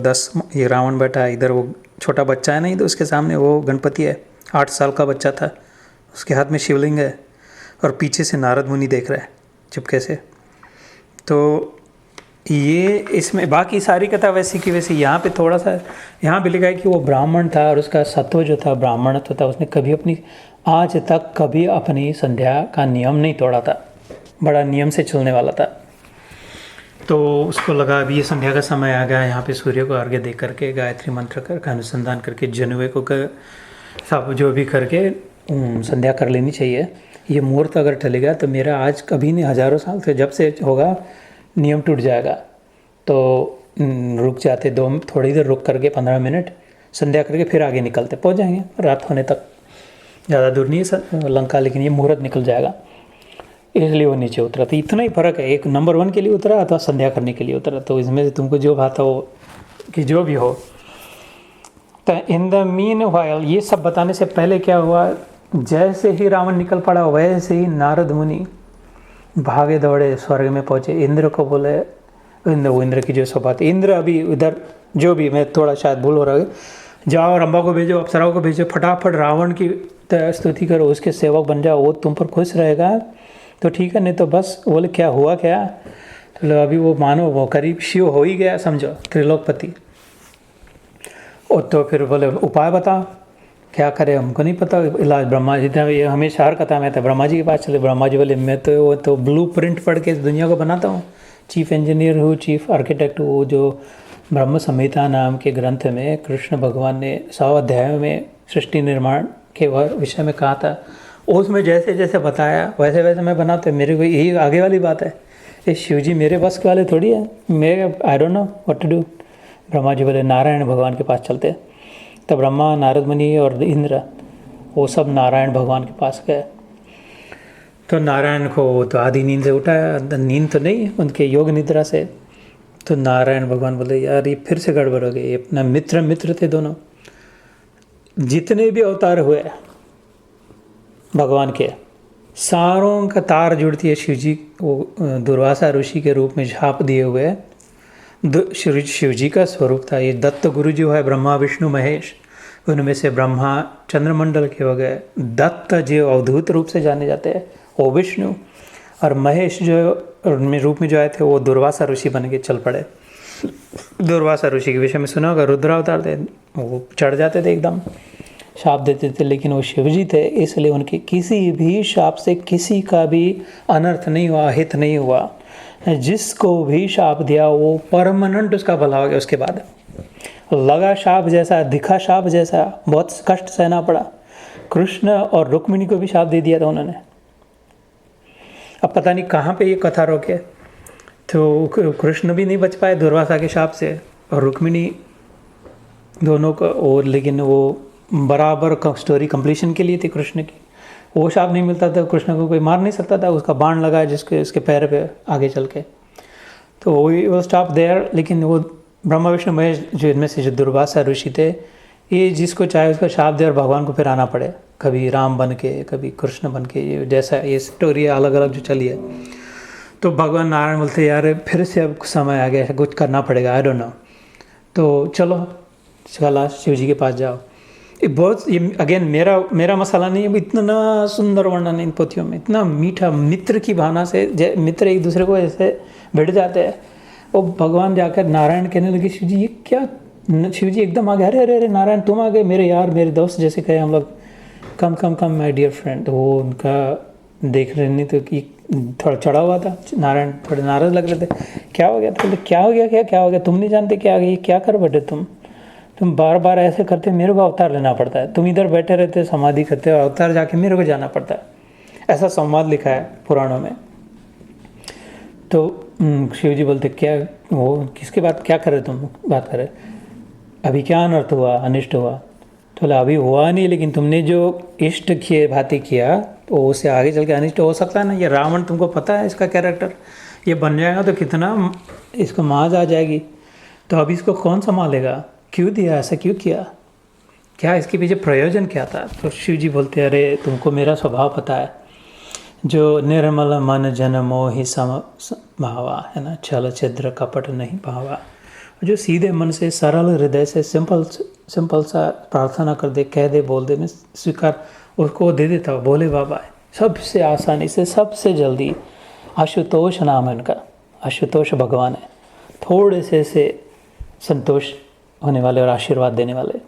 ये रावण बैठा है, इधर वो छोटा बच्चा है नहीं, तो उसके सामने वो गणपति है, 8 साल का बच्चा था, उसके हाथ में शिवलिंग है और पीछे से नारद मुनि देख रहा है चुपके से। तो ये इसमें बाकी सारी कथा वैसी की वैसी। यहाँ पे थोड़ा सा यहाँ भी लिखा है कि वो ब्राह्मण था और उसका सत्व जो था, ब्राह्मणत्व था, उसने कभी आज तक कभी अपनी संध्या का नियम नहीं तोड़ा था, बड़ा नियम से चलने वाला था। तो उसको लगा अभी ये संध्या का समय आ गया, यहाँ पे सूर्य को अर्घ्य दे करके, गायत्री मंत्र का अनुसंधान करके, जनुए को सब जो भी करके संध्या कर लेनी चाहिए। ये मुहूर्त अगर टलेगा तो मेरा आज कभी नहीं, हज़ारों साल से जब से होगा नियम टूट जाएगा। तो रुक जाते, थोड़ी देर रुक करके 15 मिनट संध्या करके फिर आगे निकलते, पहुँच जाएंगे रात होने तक। ज़्यादा दूर नहीं है लंका, लेकिन ये मुहूर्त निकल जाएगा, इसलिए वो नीचे उतरा। तो इतना ही फ़र्क है, एक नंबर 1 के लिए उतरा अथवा संध्या करने के लिए उतरा। तो इसमें से तुमको जो बात हो कि जो भी हो। तो इन द मीन वाइल, ये सब बताने से पहले क्या हुआ, जैसे ही रावण निकल पड़ा वैसे ही नारद मुनि भागे दौड़े स्वर्ग में पहुँचे। इंद्र को बोले, इंद्र की जो सौभाग्य, इंद्र अभी उधर जो भी, मैं थोड़ा शायद भूल हो रहा है, जाओ रंभा को भेजो, अप्सराओं को भेजो, फटाफट रावण की स्तुति करो, उसके सेवक बन जाओ, वो तुम पर खुश रहेगा तो ठीक है, नहीं तो बस। बोले क्या हुआ क्या, तो अभी वो मानो वो करीब शिव हो ही गया, समझो त्रिलोकपति। और तो फिर बोले उपाय बताओ क्या करें, हमको नहीं पता इलाज। ब्रह्मा जी था, ये हमेशा हर कथा में था, ब्रह्मा जी के पास चले। ब्रह्मा जी बोले मैं तो वो तो ब्लू प्रिंट पढ़ के इस दुनिया को बनाता हूँ, चीफ इंजीनियर हूँ, चीफ आर्किटेक्ट हूँ। जो ब्रह्म संहिता नाम के ग्रंथ में कृष्ण भगवान ने 100 अध्यायों में सृष्टि निर्माण के विषय में कहा था, उसमें जैसे जैसे बताया वैसे वैसे मैं बनाता हूँ। मेरे को यही आगे वाली बात है, ये शिव जी मेरे बस के वाले थोड़ी है, मैं I don't know what to do. Brahma ji बोले नारायण भगवान के पास चलते। तो ब्रह्मा, नारद मुनि और इंद्र वो सब नारायण भगवान के पास गए। तो नारायण को तो आधी नींद से उठाया, नींद तो नहीं, उनके योग निद्रा से। तो नारायण भगवान बोले यार ये फिर से गड़बड़ हो गई। अपना मित्र थे दोनों, जितने भी अवतार हुए भगवान के, सारों का तार जुड़ती है शिव जी वो दुर्वासा ऋषि के रूप में झाप दिए हुए शिव जी का स्वरूप था। ये दत्त गुरु जो है ब्रह्मा विष्णु महेश, उनमें से ब्रह्मा चंद्रमंडल के हो गए, दत्त जो अवधूत रूप से जाने जाते हैं वो विष्णु, और महेश जो रूप में जो आए थे वो दुर्वासा ऋषि बन के चल पड़े। दुर्वासा ऋषि के विषय में सुना होगा, रुद्रावतार थे, वो चढ़ जाते थे एकदम, शाप देते थे, लेकिन वो शिवजी थे इसलिए उनके किसी भी शाप से किसी का भी अनर्थ नहीं हुआ, हित नहीं हुआ। जिसको भी शाप दिया वो परमानेंट उसका भला हो गया। उसके बाद लगा शाप जैसा, दिखा शाप जैसा, बहुत कष्ट सहना पड़ा। कृष्ण और रुक्मिणी को भी शाप दे दिया था उन्होंने। अब पता नहीं कहाँ पे ये कथा रोके, तो कृष्ण भी नहीं बच पाए दुर्वासा के शाप से, और रुक्मिणी दोनों को, और लेकिन वो बराबर स्टोरी कंप्लीशन के लिए थी कृष्ण की। वो शाप नहीं मिलता था, कृष्ण को कोई मार नहीं सकता था, उसका बाण लगा जिसके उसके पैर पे आगे चल के, तो वो स्टॉप देयर। लेकिन वो ब्रह्मा विष्णु महेश जो इनमें से जो दुर्वासा ऋषि थे, ये जिसको चाहे उसका शाप दे और भगवान को फिर आना पड़े, कभी राम बन के कभी कृष्ण बन के, ये जैसा ये स्टोरी अलग अलग जो चली है। तो भगवान नारायण बोलते यार फिर से अब समय आ गया, कुछ करना पड़ेगा, आई डोंट नो, तो चलो चला शिव जी के पास जाओ। ये बहुत, ये अगेन मेरा मसाला नहीं है, इतना सुंदर वर्णन इन पोथियों में, इतना मीठा, मित्र की भावना से मित्र एक दूसरे को ऐसे भिड़ जाते हैं। वो भगवान जाकर नारायण कहने लगे शिव जी ये क्या, शिव जी एकदम आ गए, अरे अरे अरे नारायण तुम आ गए, मेरे यार मेरे दोस्त जैसे कहे हम लोग, कम कम कम माय डियर फ्रेंड। वो उनका देख रहे नहीं तो कि थोड़ा चढ़ा हुआ था नारायण, थोड़े नाराज लग रहे थे, क्या हो गया, तो क्या हो गया, क्या हो गया, तुम नहीं जानते क्या आ गया, क्या कर बैठे तुम बार बार ऐसे करते, मेरे को अवतार लेना पड़ता है, तुम इधर बैठे रहते समाधि करते हो, अवतार जाके मेरे को जाना पड़ता है। ऐसा संवाद लिखा है पुराणों में। तो शिव जी बोलते क्या, वो किसके बात क्या करे, तुम बात करे, अभी क्या अनर्थ हुआ, अनिष्ट हुआ, तो बोला अभी हुआ नहीं, लेकिन तुमने जो इष्ट किए भांति किया तो उससे आगे चल के अनिष्ट हो सकता है ना। ये रावण तुमको पता है इसका कैरेक्टर, ये बन जाएगा तो कितना इसको माज आ जाएगी, तो अभी इसको कौन संभालेगा, क्यों दिया, ऐसा क्यों किया, क्या इसके पीछे प्रयोजन क्या था। तो शिव जी बोलते अरे तुमको मेरा स्वभाव पता है, जो निर्मल मन जन मोहि सम भावा, है ना, छल छिद्र कपट नहीं भावा, जो सीधे मन से सरल हृदय से सिंपल सा प्रार्थना कर दे, कह दे, बोल दे, मैं स्वीकार उसको दे देता हूँ। भोले बाबा है, सबसे आसानी से सबसे जल्दी। आशुतोष नाम है उनका, आशुतोष भगवान है, थोड़े से संतोष होने वाले और आशीर्वाद देने वाले।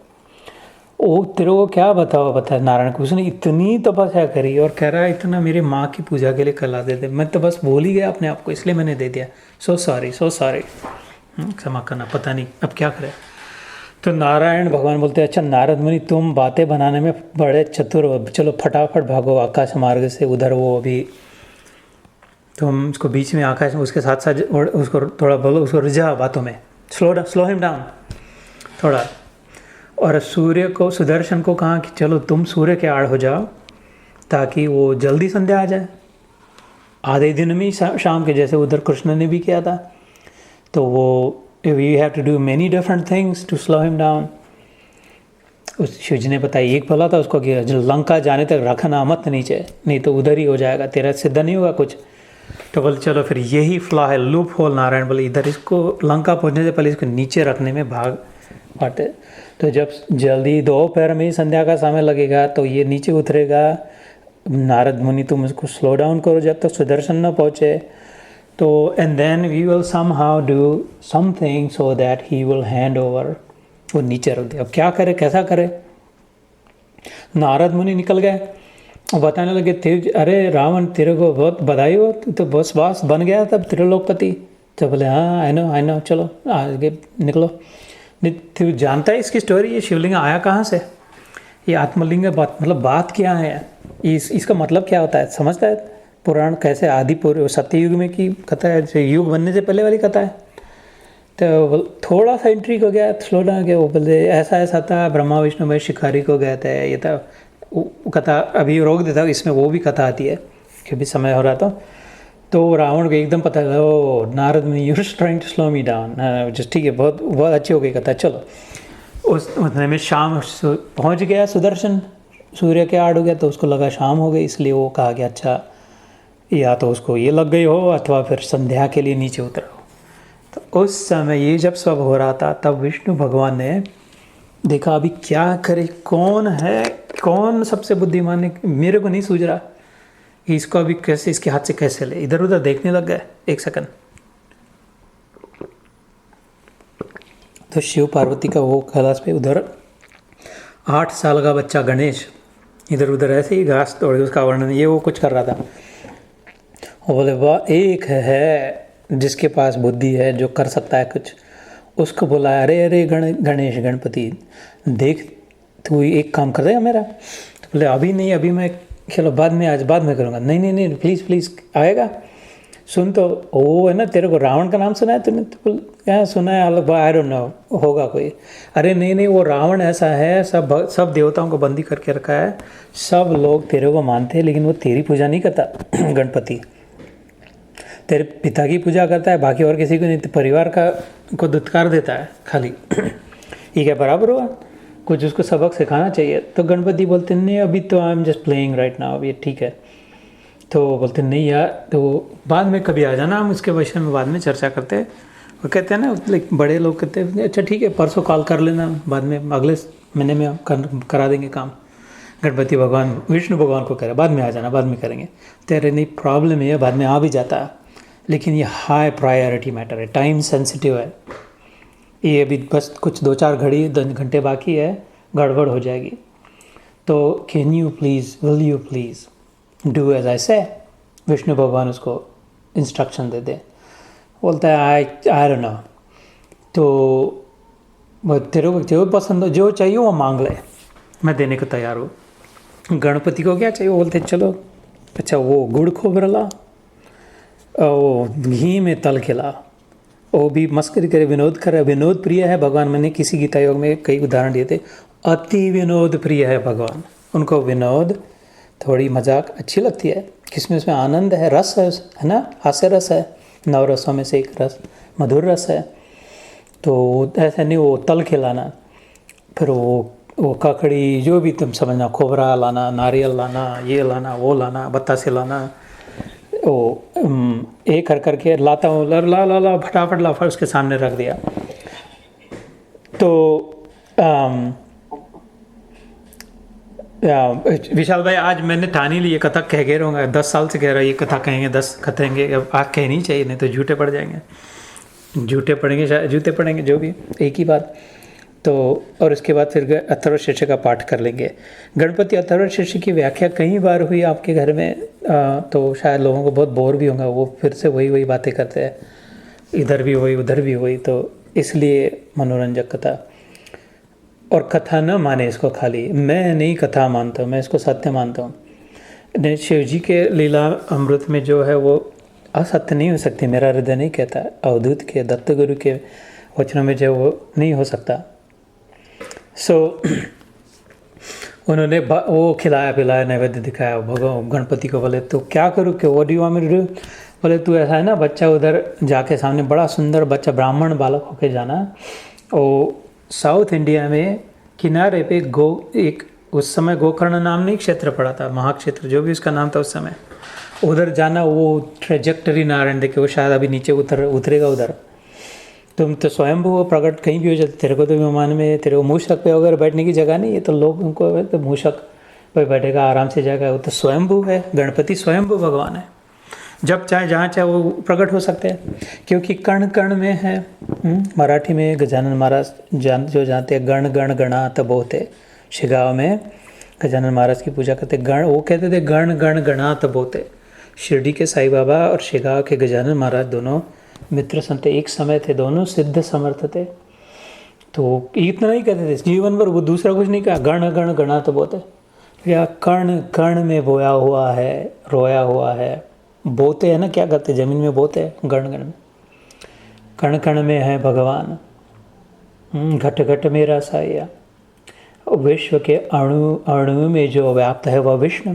ओ तेरे को क्या बता नारायण को, उसने इतनी तपस्या करी और कह रहा है इतना मेरे माँ की पूजा के लिए कला दे दे, मैं तो बस भूल ही गया अपने आप को, इसलिए मैंने दे दिया, सो सॉरी, क्षमा करना, पता नहीं अब क्या करें। तो नारायण भगवान बोलते हैं अच्छा नारद मुनि तुम बातें बनाने में बड़े चतुर हो, चलो फटाफट भागो आकाश मार्ग से उधर, वो अभी तुम उसको बीच में आकाश में उसके साथ साथ उसको थोड़ा बोलो, उसको रिझा बातों में, स्लो हिम डाउन थोड़ा। और सूर्य को, सुदर्शन को कहा कि चलो तुम सूर्य के आड़ हो जाओ ताकि वो जल्दी संध्या आ जाए, आधे दिन में शाम के, जैसे उधर कृष्ण ने भी किया था। तो वो we have to do many different things to slow him down. उस शिव जी ने बताया, एक बोला था उसको कि लंका जाने तक रखना मत नीचे, नहीं तो उधर ही हो जाएगा, तेरा सिद्ध नहीं होगा कुछ। तो बोले चलो फिर यही फ्लॉ है, लूप होल। नारायण बोले इधर इसको लंका पहुंचने से पहले इसको नीचे रखने में भाग पाते। तो जब जल्दी दोपहर में ही संध्या का समय लगेगा तो ये नीचे उतरेगा। नारद मुनि तुम उसको स्लो डाउन करो जब तक सुदर्शन न पहुँचे। तो and then we will somehow do something so that he will hand over, वो नीचे रख दे। अब क्या करे, कैसा करे। नारद मुनि निकल गए और बताने लगे अरे रावण तेरे को बहुत बधाई हो, तू तो बस बन गया तब त्रिलोकपति। तो बोले हाँ आई नो चलो आगे निकलो। तू जानता है इसकी स्टोरी, ये शिवलिंग आया कहाँ से, ये आत्मलिंग बात, मतलब बात क्या है, इसका मतलब क्या होता है, समझता है। पुराण कैसे आदि पूर्व सत्ययुग में की कथा है, युग बनने से पहले वाली कथा है। तो थोड़ा सा इंट्रीग हो गया, स्लो डाउन गया। वो बोलते ऐसा था, ब्रह्मा विष्णु महेश शिकारी को गए थे, ये था कथा। अभी रोक देता हूँ, इसमें वो भी कथा आती है क्योंकि समय हो रहा था। तो रावण को एकदम पता है, ओ नारद में you're trying to slow me down, just ठीक है, बहुत अच्छी हो गई कथा, चलो। उस उतने में शाम पहुंच गया सुदर्शन, सूर्य के आड़ हो गया, तो उसको लगा शाम हो गई, इसलिए वो कहा कि अच्छा या तो उसको ये लग गई हो अथवा फिर संध्या के लिए नीचे उतरा हो। तो उस समय ये जब सब हो रहा था तब विष्णु भगवान ने देखा अभी क्या करे, कौन है, कौन सबसे बुद्धिमान है, मेरे को नहीं सूझ रहा कि इसको अभी कैसे, इसके हाथ से कैसे ले। इधर उधर देखने लग गए, एक सेकंड। तो शिव पार्वती का वो कैलाश पे उधर 8 साल का बच्चा गणेश इधर उधर ऐसे ही घास तोड़ के उसका वर्णन ये वो कुछ कर रहा था। वो बोले वाह, एक है जिसके पास बुद्धि है, जो कर सकता है कुछ। उसको बोला अरे अरे गणेश गणपति देख, तू एक काम कर देगा मेरा। तो बोले अभी नहीं, अभी मैं चलो बाद में, आज बाद में करूँगा। नहीं नहीं नहीं, प्लीज़ प्लीज़ आएगा, सुन तो, वो है ना, तेरे को रावण का नाम सुना है तूने? तो क्या सुना है, अलग आई डोंट नो, होगा कोई। अरे नहीं नहीं, वो रावण ऐसा है, सब देवताओं को बंदी करके रखा है, सब लोग तेरे को मानते हैं, लेकिन वो तेरी पूजा नहीं करता गणपति, तेरे पिता की पूजा करता है, बाकी और किसी को नहीं, परिवार का को दुत्कार देता है खाली। ये क्या बराबर हुआ? कुछ उसको सबक सिखाना चाहिए। तो गणपति बोलते नहीं, अभी तो I am just playing right now, ये ठीक है। तो बोलते नहीं यार, तो बाद में कभी आ जाना, हम इसके विषय में बाद में चर्चा करते हैं। वो कहते हैं ना, लाइक बड़े लोग कहते हैं अच्छा ठीक है, परसों कॉल कर लेना, बाद में अगले महीने में हम करा देंगे काम। गणपति भगवान विष्णु भगवान को कह रहे बाद में आ जाना, बाद में करेंगे। तेरे नहीं, प्रॉब्लम है, बाद में आ भी जाता है, लेकिन ये हाई प्रायोरिटी मैटर है, टाइम सेंसिटिव है, ये अभी बस कुछ 2-4 घंटे बाकी है, गड़बड़ हो जाएगी। तो can you please, will you please do as I say. Vishnu भगवान उसको इंस्ट्रक्शन दे दे। बोलता है आई डोंट नो, तो तेरे को पसंद हो, जो चाहिए वो मांग ले, मैं देने को तैयार हूँ। गणपति को क्या चाहिए? वो बोलते चलो अच्छा, वो गुड़ खोबरा ला, वो घी में तल के ला, वो भी मस्करी करे, विनोद करे, विनोद प्रिय है भगवान। मैंने किसी गीता योग में कई उदाहरण दिए थे, अति विनोद प्रिय है भगवान, उनको विनोद थोड़ी मजाक अच्छी लगती है, किसमें उसमें आनंद है, रस है ना, हास्य रस है, 9 रसों में से एक रस मधुर रस है। तो ऐसे नहीं, वो तल के लाना, फिर वो ककड़ी जो भी तुम समझना, खोबरा लाना, नारियल लाना, ये लाना, वो लाना, बतासे लाना, वो एक करके लाता हूँ, ला ला ला फटाफट ला, फिर उसके सामने रख दिया। तो विशाल भाई, आज मैंने ठान ही ली, ये कथा कह के रहूँगा, 10 साल से कह रहा है ये कथा कहेंगे, 10 कथेंगे, अब आज कहनी चाहिए, नहीं तो झूठे पड़ जाएंगे, झूठे पड़ेंगे, शायद जूते पड़ेंगे, जो भी एक ही बात। तो और उसके बाद फिर अथर्वशीर्ष का पाठ कर लेंगे। गणपति अथर्वशीर्ष की व्याख्या कई बार हुई आपके घर में, तो शायद लोगों को बहुत बोर भी होगा, वो फिर से वही बातें करते हैं, इधर भी वही उधर भी वही, तो इसलिए मनोरंजक कथा। और कथा न माने इसको, खाली मैं नहीं कथा मानता हूँ, मैं इसको सत्य मानता हूँ। शिव जी के लीला अमृत में जो है वो असत्य नहीं हो सकती, मेरा हृदय नहीं कहता। अवधूत के, दत्त गुरु के वचनों में जो वो नहीं हो सकता। उन्होंने वो खिलाया पिलाया, नैवेद्य दिखाया भगवान गणपति को। बोले तो क्या करूँ, कि what do you want me to do? बोले तू ऐसा है ना, बच्चा उधर जाके सामने बड़ा सुंदर बच्चा, ब्राह्मण बालक होके जाना, और साउथ इंडिया में किनारे पे एक उस समय गोकर्ण नाम नहीं क्षेत्र पड़ा था, महाक्षेत्र जो भी उसका नाम था उस समय, उधर जाना, वो ट्रेजेक्टरी नारायण देखे, वो शायद अभी नीचे उतरेगा उधर। तुम तो स्वयं वो प्रकट कहीं भी हो जाते, तेरे को तो विमान में, तेरे को मूषक पे अगर बैठने की जगह नहीं है तो लोग उनको तो मूषक पे बैठेगा, आराम से जाएगा। वो तो स्वयंभू है, गणपति स्वयंभू भगवान है, जब चाहे जहाँ चाहे वो प्रकट हो सकते हैं, क्योंकि कण कण में है। मराठी में गजानन महाराज जो जानते हैं, गण गण गणात बोते, शिगांव में गजानन महाराज की पूजा करते, गण, वो कहते थे गण गण गणात बोते। शिरडी के साईं बाबा और शिगांव के गजानन महाराज दोनों मित्र संत एक समय थे, दोनों सिद्ध समर्थ थे। तो इतना ही कहते थे जीवन भर, वो दूसरा कुछ नहीं कहा, गण गण गणात बोते, या कण कण में बोया हुआ है, रोया हुआ है, बोते है ना, क्या करते जमीन में बोते हैं, गण गण में, कण कण में है भगवान, घट घट में रस आया, विश्व के अणु अणु में जो व्याप्त है वह विष्णु।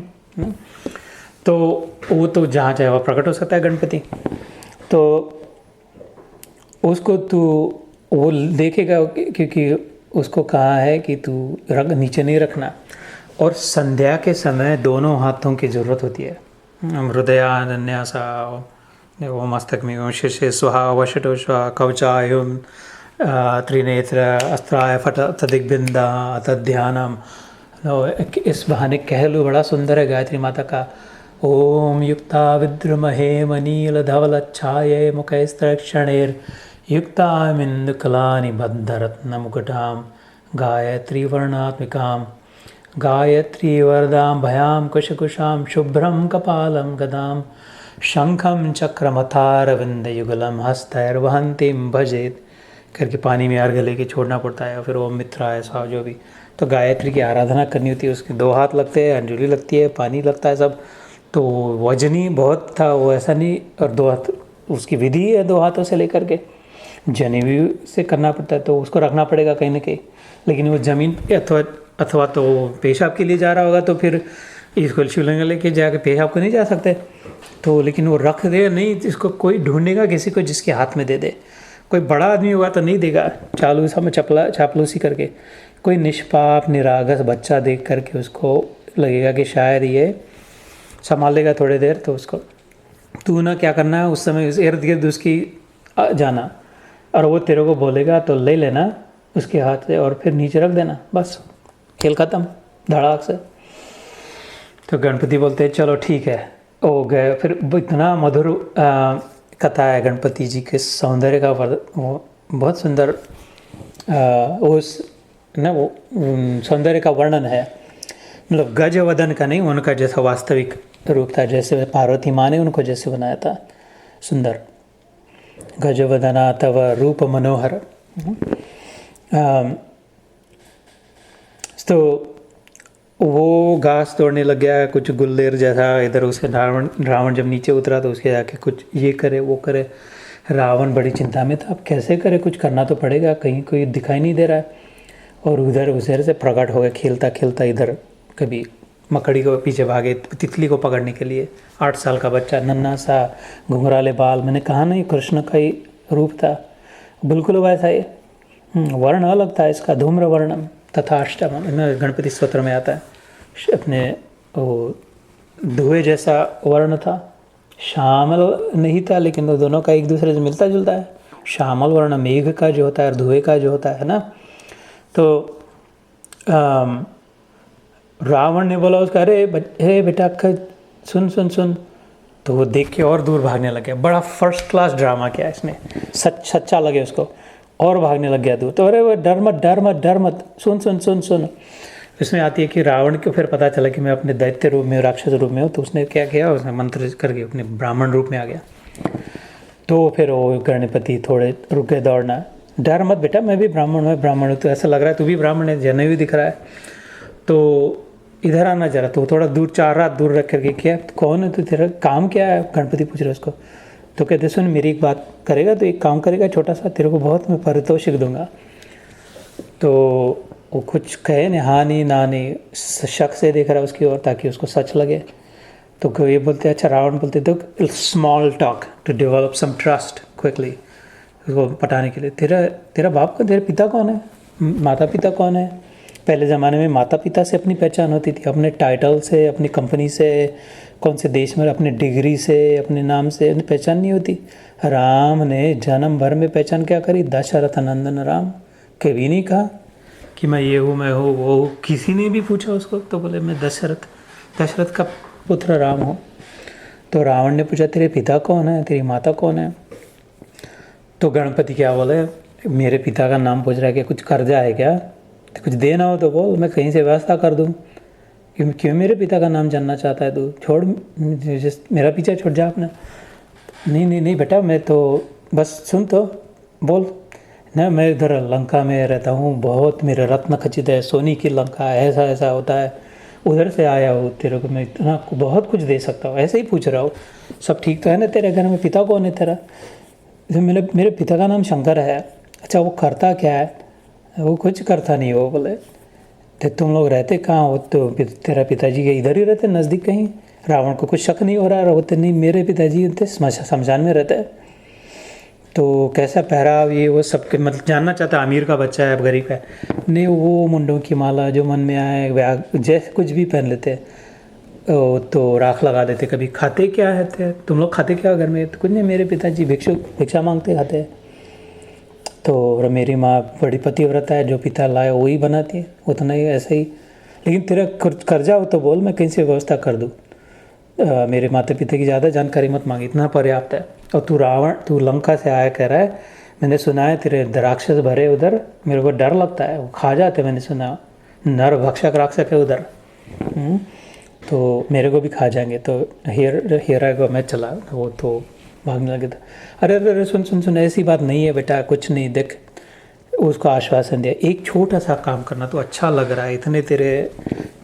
तो वो तो जहाँ चाहे वह प्रकट हो सकता है गणपति। तो उसको तू वो देखेगा, क्योंकि उसको कहा है कि तू रख नीचे नहीं रखना। और संध्या के समय दोनों हाथों की ज़रूरत होती है। हृदयान्यासा वो मस्तक में शिशे स्वाहा वशटो स्वाहा कवचायुम त्रिनेत्र अस्त्राय फट दिग्बिंदा तद्ध्यानम। इस बहाने कह लो बड़ा सुंदर है गायत्री माता का। ओम युक्ता विद्रमहे मनील धवलच्छाये मुखैस्त्रक्षणेर युक्तामिन्दुकलानि बद्धरत्न मुकुटां गायत्री वर्णात्मिकां गायत्री वरदां भयां कुशकुशां शुभ्रं कपालं गदां शंखं चक्रमथारविन्दयुगलं हस्तैर्वहन्तीं भजेत करके पानी में अर्घ्य लेके छोड़ना पड़ता है। फिर ओम मित्राय स्वाहा जो भी। तो गायत्री की आराधना करनी होती है, उसके 2 हाथ लगते हैं, अंजलि लगती है, पानी लगता है सब। तो वजनी बहुत था वो, ऐसा नहीं। और 2 हाथ उसकी विधि है, 2 हाथों से लेकर के जनेवी से करना पड़ता है, तो उसको रखना पड़ेगा कहीं ना कहीं। लेकिन वो ज़मीन पे अथवा तो पेशाब के लिए जा रहा होगा तो फिर इसको शिवलिंग लेके जाके पेशाब को नहीं जा सकते, तो लेकिन वो रख दे नहीं, इसको कोई ढूंढेगा किसी को जिसके हाथ में दे दे। कोई बड़ा आदमी होगा तो नहीं देगा, चालू समय चापलूसी करके। कोई निष्पाप निरागस बच्चा देख करके उसको लगेगा कि शायद ये संभालेगा थोड़ी देर, तो उसको तू ना क्या करना है उस समय इर्द गिर्द उसकी जाना, और वो तेरे को बोलेगा तो ले लेना उसके हाथ से और फिर नीचे रख देना, बस खेल ख़त्म धड़ाक से। तो गणपति बोलते हैं चलो ठीक है, हो गए। फिर इतना मधुर कथा है गणपति जी के सौंदर्य का, वो बहुत सुंदर उस ना वो सौंदर्य का वर्णन है। मतलब गज वदन का नहीं, उनका जैसा वास्तविक रूप था, जैसे पार्वती माँ ने उनको जैसे बनाया था सुंदर। गज वदना तव रूप मनोहर। तो वो घास तोड़ने लग गया, कुछ गुल्लेर जैसा इधर। उसके रावण जब नीचे उतरा तो उसके जाके कुछ ये करे वो करे। रावण बड़ी चिंता में था, अब कैसे करे, कुछ करना तो पड़ेगा, कहीं कोई दिखाई नहीं दे रहा है। और उधर से प्रकट हो गया खेलता खेलता इधर, कभी मकड़ी को पीछे भागे तितली को पकड़ने के लिए। 8 साल का बच्चा, नन्हा सा, घुंघराले बाल। मैंने कहा नहीं कृष्ण का ही रूप था, बिल्कुल वैसा ही। वर्ण अलग था इसका, धूम्र वर्णम तथा अष्टम गणपति स्तोत्र में आता है। अपने वो धुएं जैसा वर्ण था, श्यामल नहीं था, लेकिन वो दोनों का एक दूसरे से मिलता जुलता है। श्यामल वर्ण मेघ का जो होता है और धुएं का जो होता है ना। तो रावण ने बोला उसका, अरे बेटा सुन सुन सुन। तो वो देख के और दूर भागने लग गया। बड़ा फर्स्ट क्लास ड्रामा किया इसने, सच्चा लगे उसको, और भागने लग गया दूर। तो अरे वो डर मत, सुन सुन सुन सुन। इसमें आती है कि रावण को फिर पता चला कि मैं अपने दैत्य रूप में, राक्षस रूप में हूँ, तो उसने क्या किया, उसने मंत्र करके अपने ब्राह्मण रूप में आ गया। तो फिर वो गणपति थोड़े रुक गए दौड़ना। डर मत बेटा, मैं भी ब्राह्मण हूँ, तो ऐसा लग रहा है तू भी ब्राह्मण है, जनेऊ दिख रहा है, तो इधर आना जरा। तो थोड़ा दूर, 4 हाथ दूर रख करके, क्या कौन है तू, तेरा काम क्या है, गणपति पूछ रहे उसको। तो कहते सुन, मेरी एक बात करेगा तो एक काम करेगा छोटा सा, तेरे को बहुत मैं पारितोषिक दूंगा। तो वो कुछ कहे नहीं, हाँ नहीं ना नहीं, शक से देख रहा है उसकी ओर ताकि उसको सच लगे। तो ये बोलते अच्छा, रावण बोलते तो small talk to develop some trust quickly, उसको पटाने के लिए। तेरा बाप का, तेरे पिता कौन है, माता पिता कौन है। पहले ज़माने में माता पिता से अपनी पहचान होती थी, अपने टाइटल से, अपनी कंपनी से, कौन से देश में, अपने डिग्री से, अपने नाम से पहचान नहीं होती। राम ने जन्म भर में पहचान क्या करी, दशरथ नंदन राम। कभी नहीं कहा कि मैं ये हूँ, मैं हूँ वो हूँ। किसी ने भी पूछा उसको तो बोले मैं दशरथ का पुत्र राम हूँ। तो रावण ने पूछा तेरे पिता कौन है, तेरी माता कौन है। तो गणपति क्या बोले, मेरे पिता का नाम पूछ रहा है कि कुछ कर्जा है क्या, तो कुछ देना हो तो बोल, मैं कहीं से व्यवस्था कर दूँ। क्यों मेरे पिता का नाम जानना चाहता है तू, छोड़ मेरा पीछा छोड़ जा अपना। नहीं बेटा, मैं तो बस सुन तो बोल ना, मैं इधर लंका में रहता हूँ, बहुत मेरे रत्न खचित है, सोनी की लंका, ऐसा होता है, उधर से आया हूँ, तेरे को मैं इतना बहुत कुछ दे सकता हूँ, ऐसे ही पूछ रहा हूँ। सब ठीक तो है ना तेरे घर में, पिता कौन है तेरा। मेरे पिता का नाम शंकर है। अच्छा वो करता क्या है, वो कुछ करता नहीं हो। बोले तो तुम लोग रहते कहाँ हो, तो तेरा पिताजी के इधर ही रहते नज़दीक कहीं। रावण को कुछ शक नहीं हो रहा, बोलते नहीं मेरे पिताजी शमशान में रहते हैं। तो कैसा पहराव ये वो सबके मतलब जानना चाहता, अमीर का बच्चा है गरीब है नहीं, वो मुंडों की माला जो मन में आए जैसे कुछ भी पहन लेते हैं, तो राख लगा देते। कभी खाते क्या है, तुम लोग खाते क्या घर में? तो कुछ नहीं, मेरे पिताजी भिक्षा मांगते खाते हैं। तो और मेरी माँ बड़ी पतिव्रता है, जो पिता लाए वही बनाती है, उतना ही ऐसे ही। लेकिन तेरा कर्जा हो तो बोल, मैं कहीं से व्यवस्था कर दूँ। मेरे माता पिता की ज़्यादा जानकारी मत मांगी, इतना पर्याप्त है। और तू लंका से आया कह रहा है, मैंने सुना है तेरे राक्षस भरे उधर, मेरे को डर लगता है, वो खा जाते, मैंने सुना नर भक्षक राक्षस है उधर। तो मेरे को भी खा जाएंगे। तो हियर आई गो, मैं चला, वो तो भागने लगे था। अरे अरे अरे सुन सुन सुन, ऐसी बात नहीं है बेटा, कुछ नहीं, देख। उसको आश्वासन दिया, एक छोटा सा काम करना, तो अच्छा लग रहा है, इतने तेरे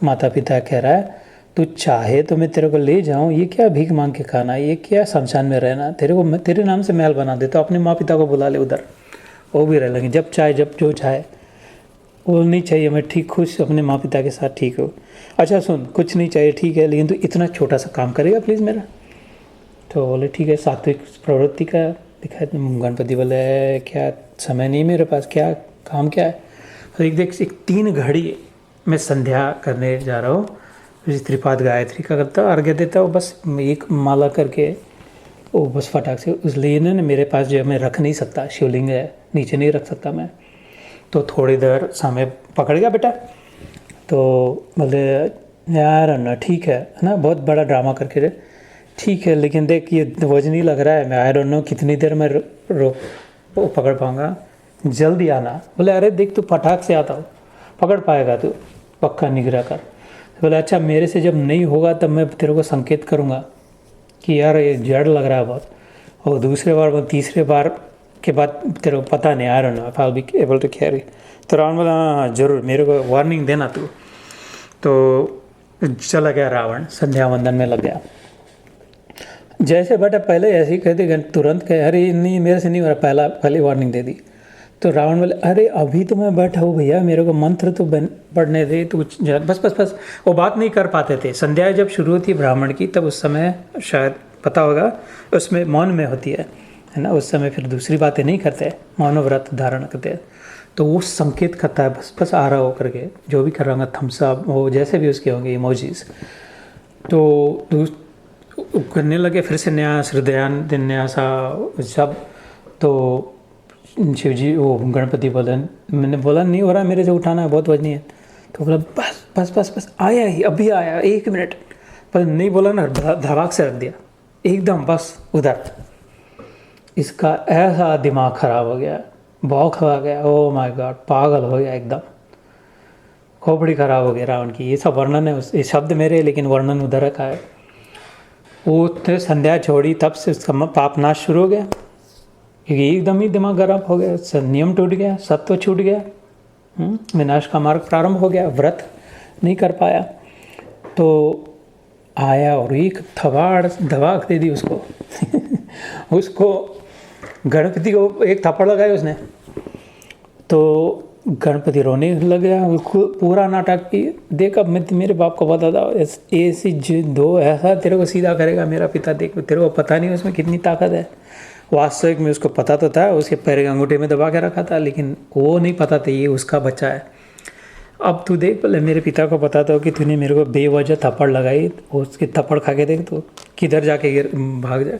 माता पिता कह रहा है, तू चाहे तो मैं तेरे को ले जाऊँ, ये क्या भीख मांग के खाना, ये क्या शमशान में रहना, तेरे नाम से महल बना दे, तो अपने माँ पिता को बुला ले उधर, वो भी रह लेंगे जब चाहे, जब जो चाहे। वो नहीं चाहिए, मैं ठीक खुश अपने माँ पिता के साथ ठीक हूँ। अच्छा सुन, कुछ नहीं चाहिए ठीक है, लेकिन तू इतना छोटा सा काम करेगा प्लीज़ मेरा? तो बोले ठीक है, सात्विक प्रवृत्ति का दिखाए। गणपति बोले क्या समय नहीं मेरे पास, क्या काम क्या है? तो देख 3 घड़ी मैं संध्या करने जा रहा हूँ, त्रिपाद गायत्री का करता हूँ, अर्घ्य देता हूँ, बस एक माला करके वो बस फटाक से। इसलिए ना मेरे पास जो है मैं रख नहीं सकता, शिवलिंग है नीचे नहीं रख सकता मैं। तो थोड़ी देर समय पकड़ गया बेटा। तो बोले यार ना ठीक है ना, बहुत बड़ा ड्रामा करके, ठीक है लेकिन देख ये वजन नहीं लग रहा है, मैं आई डोंट नो कितनी देर में पकड़ पाऊँगा, जल्दी आना। बोले अरे देख तू फटाक से आता हो, पकड़ पाएगा तू, पक्का निगरा कर। बोले अच्छा, मेरे से जब नहीं होगा तब मैं तेरे को संकेत करूँगा कि यार ये जड़ लग रहा है बहुत, और दूसरे बार तीसरे बार के बाद तेरे को पता नहीं, आ रहा ना आई बी एबल टू कैरी। तो रावण बोला हाँ जरूर, मेरे को वार्निंग देना तू। तो चला गया रावण, संध्या वंदन में लग गया। जैसे बेटा पहले ऐसे ही कहते, तुरंत कहे अरे नहीं मेरे से नहीं हो रहा, पहले वार्निंग दे दी। तो रावण बोले अरे अभी तो मैं बैठा हूँ भैया, मेरे को मंत्र तो पढ़ने दे, तो बस वो बात नहीं कर पाते थे। संध्या जब शुरू होती है ब्राह्मण की, तब उस समय शायद पता होगा, उसमें मौन में होती है ना, उस समय फिर दूसरी बातें नहीं करते, मौन व्रत धारण करते हैं। तो वो संकेत करता है बस आ रहा हो करके, जो भी कर रहा होगा, थम्स अप वो जैसे भी उसके होंगे इमोजीज। तो करने लगे फिर से न्यास हृदयान दिन न्यासा सब। तो शिव जी वो गणपति बोले, मैंने बोला नहीं हो रहा मेरे से, उठाना है बहुत वजनी है। तो बोला बस आया ही, अभी आया 1 मिनट, पर नहीं बोला ना, धड़ाक से रख दिया एकदम बस उधर। इसका ऐसा दिमाग खराब हो गया, बौख आ गया, ओ माय गॉड, पागल हो गया एकदम, खोपड़ी खराब हो गया रावण की। ये सब वर्णन है, ये शब्द मेरे, लेकिन वर्णन उधर का है। वो संध्या छोड़ी तब से उसका पाप नाश शुरू हो गया, क्योंकि एकदम ही दिमाग गर्म हो गया, नियम टूट गया, सत्व छूट गया, विनाश का मार्ग प्रारंभ हो गया, व्रत नहीं कर पाया। तो आया और एक धवाक दे दी उसको उसको गणपति को एक थप्पड़ लगाया उसने, तो गणपति रोने लग गया। पूरा नाटक की देख, अब मैं मेरे बाप को बताता हूँ, ऐसी दो ऐसा तेरे को सीधा करेगा मेरा पिता, देख तेरे को पता नहीं उसमें कितनी ताकत है। वास्तविक में उसको पता तो था, उसके पैर के अंगूठे में दबा के रखा था, लेकिन वो नहीं पता था ये उसका बच्चा है। अब तू देख, पहले मेरे पिता को पता था कि तूने मेरे को बेवजह थप्पड़ लगाई, उसके थप्पड़ खा के देख तो किधर जाके भाग जाए।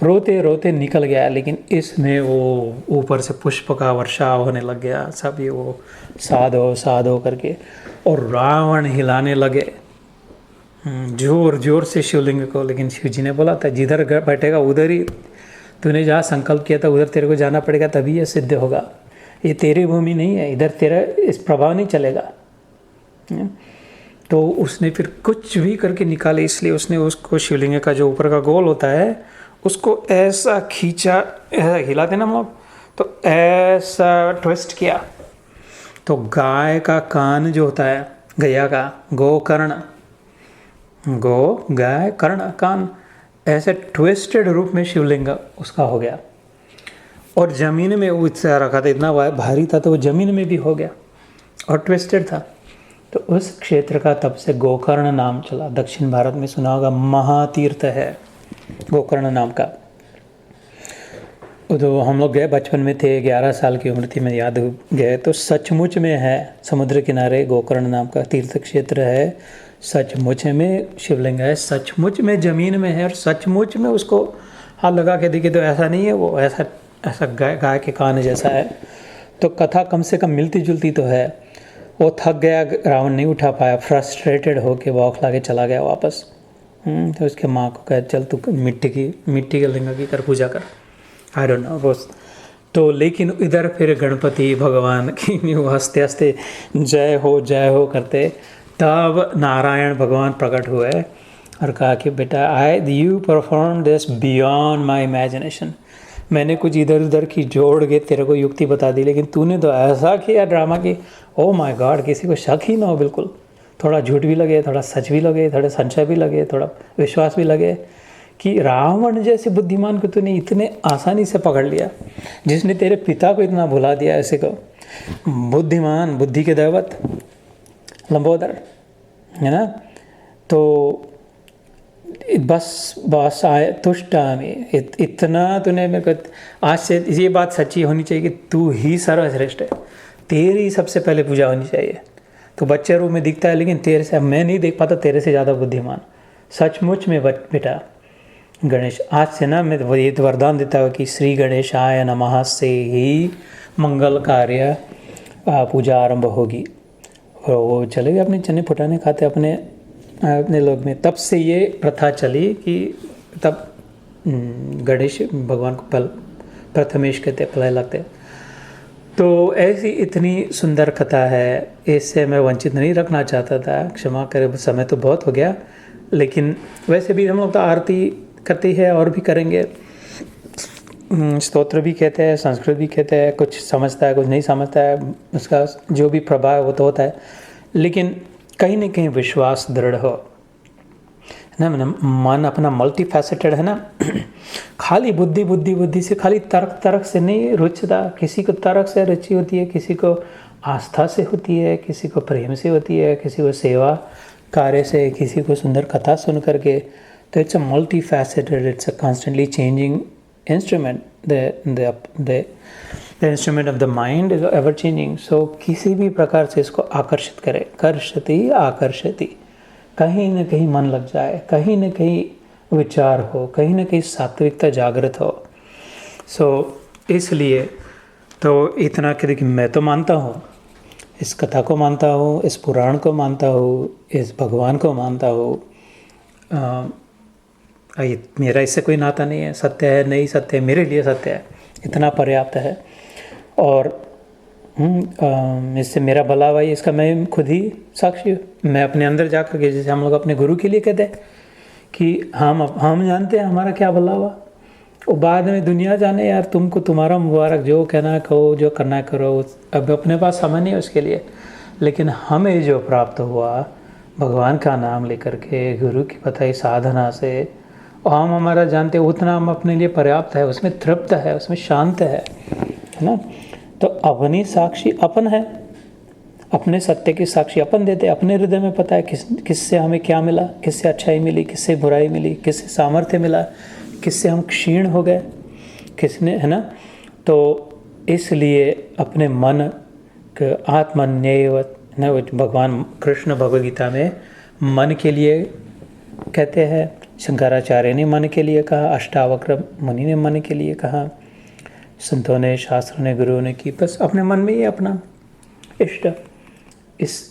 रोते रोते निकल गया, लेकिन इसने वो ऊपर से पुष्प का वर्षाव होने लग गया, सब ये वो साधो करके, और रावण हिलाने लगे जोर जोर से शिवलिंग को। लेकिन शिव जी ने बोला था जिधर बैठेगा उधर ही, तूने जहाँ संकल्प किया था उधर तेरे को जाना पड़ेगा, तभी ये सिद्ध होगा, ये तेरी भूमि नहीं है, इधर तेरा इस प्रभाव नहीं चलेगा। तो उसने फिर कुछ भी करके निकाले, इसलिए उसने उसको शिवलिंग का जो ऊपर का गोल होता है उसको ऐसा खींचा, ऐसा हिलाते ना हम लोग, तो ऐसा ट्विस्ट किया, तो गाय का कान जो होता है, गैया का गोकर्ण, गाय कर्ण कान, ऐसे ट्विस्टेड रूप में शिवलिंग उसका हो गया। और ज़मीन में वो इतना रखा था, इतना भारी था, तो वो ज़मीन में भी हो गया और ट्विस्टेड था। तो उस क्षेत्र का तब से गोकर्ण नाम चला। दक्षिण भारत में सुना होगा, महातीर्थ है गोकर्ण नाम का। तो हम लोग गए, बचपन में थे, 11 साल की उम्र थी, मैं याद गए तो सचमुच में है, समुद्र किनारे गोकर्ण नाम का तीर्थ क्षेत्र है, सचमुच में शिवलिंग है, सचमुच में ज़मीन में है, और सचमुच में उसको हाथ लगा के देखे तो ऐसा नहीं है वो, ऐसा ऐसा गाय के कान जैसा है। तो कथा कम से कम मिलती जुलती तो है। वो थक गया, रावण नहीं उठा पाया, फ्रस्ट्रेटेड होके बौखला के चला गया वापस। तो उसके माँ को कहे चल तू मिट्टी के लिंग की कर पूजा कर, आई डोंट नो वो। तो लेकिन इधर फिर गणपति भगवान की हंसते हंसते जय हो करते, तब नारायण भगवान प्रकट हुए और कहा कि बेटा you perform this beyond my imagination. मैंने कुछ इधर उधर की जोड़ के तेरे को युक्ति बता दी, लेकिन तूने तो ऐसा किया ड्रामा की, ओ माय गॉड, किसी को शक ही ना हो बिल्कुल। थोड़ा झूठ भी लगे, थोड़ा सच भी लगे, थोड़ा संशय भी लगे, थोड़ा विश्वास भी लगे कि रावण जैसे बुद्धिमान को तूने इतने आसानी से पकड़ लिया, जिसने तेरे पिता को इतना भुला दिया। ऐसे को बुद्धिमान, बुद्धि के दैवत, लंबोदर, है ना। तो बस आए तुष्ट में, इतना तूने मेरे को, आज से ये बात सच्ची होनी चाहिए कि तू ही सर्वश्रेष्ठ है, तेरी सबसे पहले पूजा होनी चाहिए। तो बच्चे रूप में दिखता है, लेकिन तेरे से मैं नहीं देख पाता, तेरे से ज़्यादा बुद्धिमान सचमुच में बेटा गणेश। आज से ना मैं ये तो वरदान देता हूँ कि श्री गणेशाय नमः से ही मंगल कार्य पूजा आरंभ होगी। और वो चले गए अपने चने फुटाने खाते अपने लोग में। तब से ये प्रथा चली कि तब गणेश भगवान को प्रथमेश कहते, पहले लगते। तो ऐसी इतनी सुंदर कथा है, इससे मैं वंचित नहीं रखना चाहता था, क्षमा करें, समय तो बहुत हो गया। लेकिन वैसे भी हम लोग तो आरती करती है और भी करेंगे, स्तोत्र भी कहते हैं, संस्कृत भी कहते हैं, कुछ समझता है कुछ नहीं समझता है, उसका जो भी प्रभाव वो तो होता है। लेकिन कहीं ना कहीं विश्वास दृढ़ हो ना, मन अपना मल्टी फैसेटेड है ना। खाली बुद्धि से, खाली तर्क से नहीं रुचता। किसी को तर्क से रुचि होती है, किसी को आस्था से होती है, किसी को प्रेम से होती है, किसी को सेवा कार्य से, किसी को सुंदर कथा सुन करके। तो it's a multifaceted, it's a constantly changing instrument, the instrument of the mind is ever changing. So किसी भी प्रकार से इसको आकर्षित करे, कर्षति आकर्षति, कहीं ना कहीं मन लग जाए, कहीं ना कहीं विचार हो, कहीं ना कहीं सात्विकता जागृत हो। सो इसलिए तो इतना कि देखिए, मैं तो मानता हूँ, इस कथा को मानता हूँ, इस पुराण को मानता हूँ, इस भगवान को मानता हूँ। मेरा इससे कोई नाता नहीं है, सत्य है नहीं सत्य है, मेरे लिए सत्य है, इतना पर्याप्त है। और इससे मेरा भला हुआ, इसका मैं खुद ही साक्षी हूँ। मैं अपने अंदर जा कर के, जैसे हम लोग अपने गुरु के लिए कहते हैं कि हम जानते हैं हमारा क्या भला हुआ, और बाद में दुनिया जाने यार, तुमको तुम्हारा मुबारक, जो कहना है कहो, जो करना है करो। अब अपने पास समय नहीं है उसके लिए, लेकिन हमें जो प्राप्त हुआ भगवान का नाम लेकर के, गुरु की बताई साधना से, और हम हमारा जानते हैं उतना हम अपने लिए पर्याप्त है, उसमें तृप्त है, उसमें शांत है ना। तो अपनी साक्षी अपन है, अपने सत्य की साक्षी अपन देते, अपने हृदय में पता है किससे हमें क्या मिला, किससे अच्छाई मिली, किससे बुराई मिली, किससे सामर्थ्य मिला, किससे हम क्षीण हो गए, किसने, है ना। तो इसलिए अपने मन के आत्मन्येव, भगवान कृष्ण भगवद गीता में मन के लिए कहते हैं, शंकराचार्य ने मन के लिए कहा, अष्टावक्र मुनि ने मन के लिए कहा, संतों ने, शास्त्र ने, गुरुओं ने की। बस अपने मन में ही अपना इष्ट,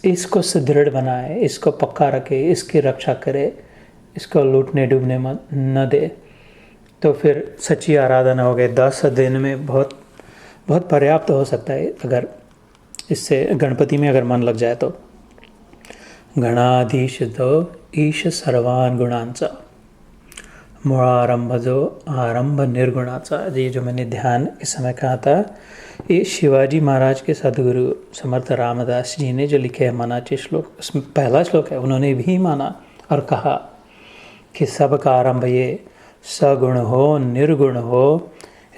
इसको सुदृढ़ बनाए, इसको पक्का रखे, इसकी रक्षा करे, इसको लूटने डूबने न दे। तो फिर सच्ची आराधना हो गई 10 दिन में, बहुत बहुत पर्याप्त हो सकता है, अगर इससे गणपति में अगर मन लग जाए तो। गणाधीश तो ईश सर्वान गुणांचा, मूढ़ारंभ जो आरंभ निर्गुणाचा। ये जो मैंने ध्यान इस समय कहा था, ये शिवाजी महाराज के सदगुरु समर्थ रामदास जी ने जो लिखे हैं मनाचे श्लोक, उसमें पहला श्लोक है। उन्होंने भी माना और कहा कि सबका आरंभ ये सगुण हो निर्गुण हो,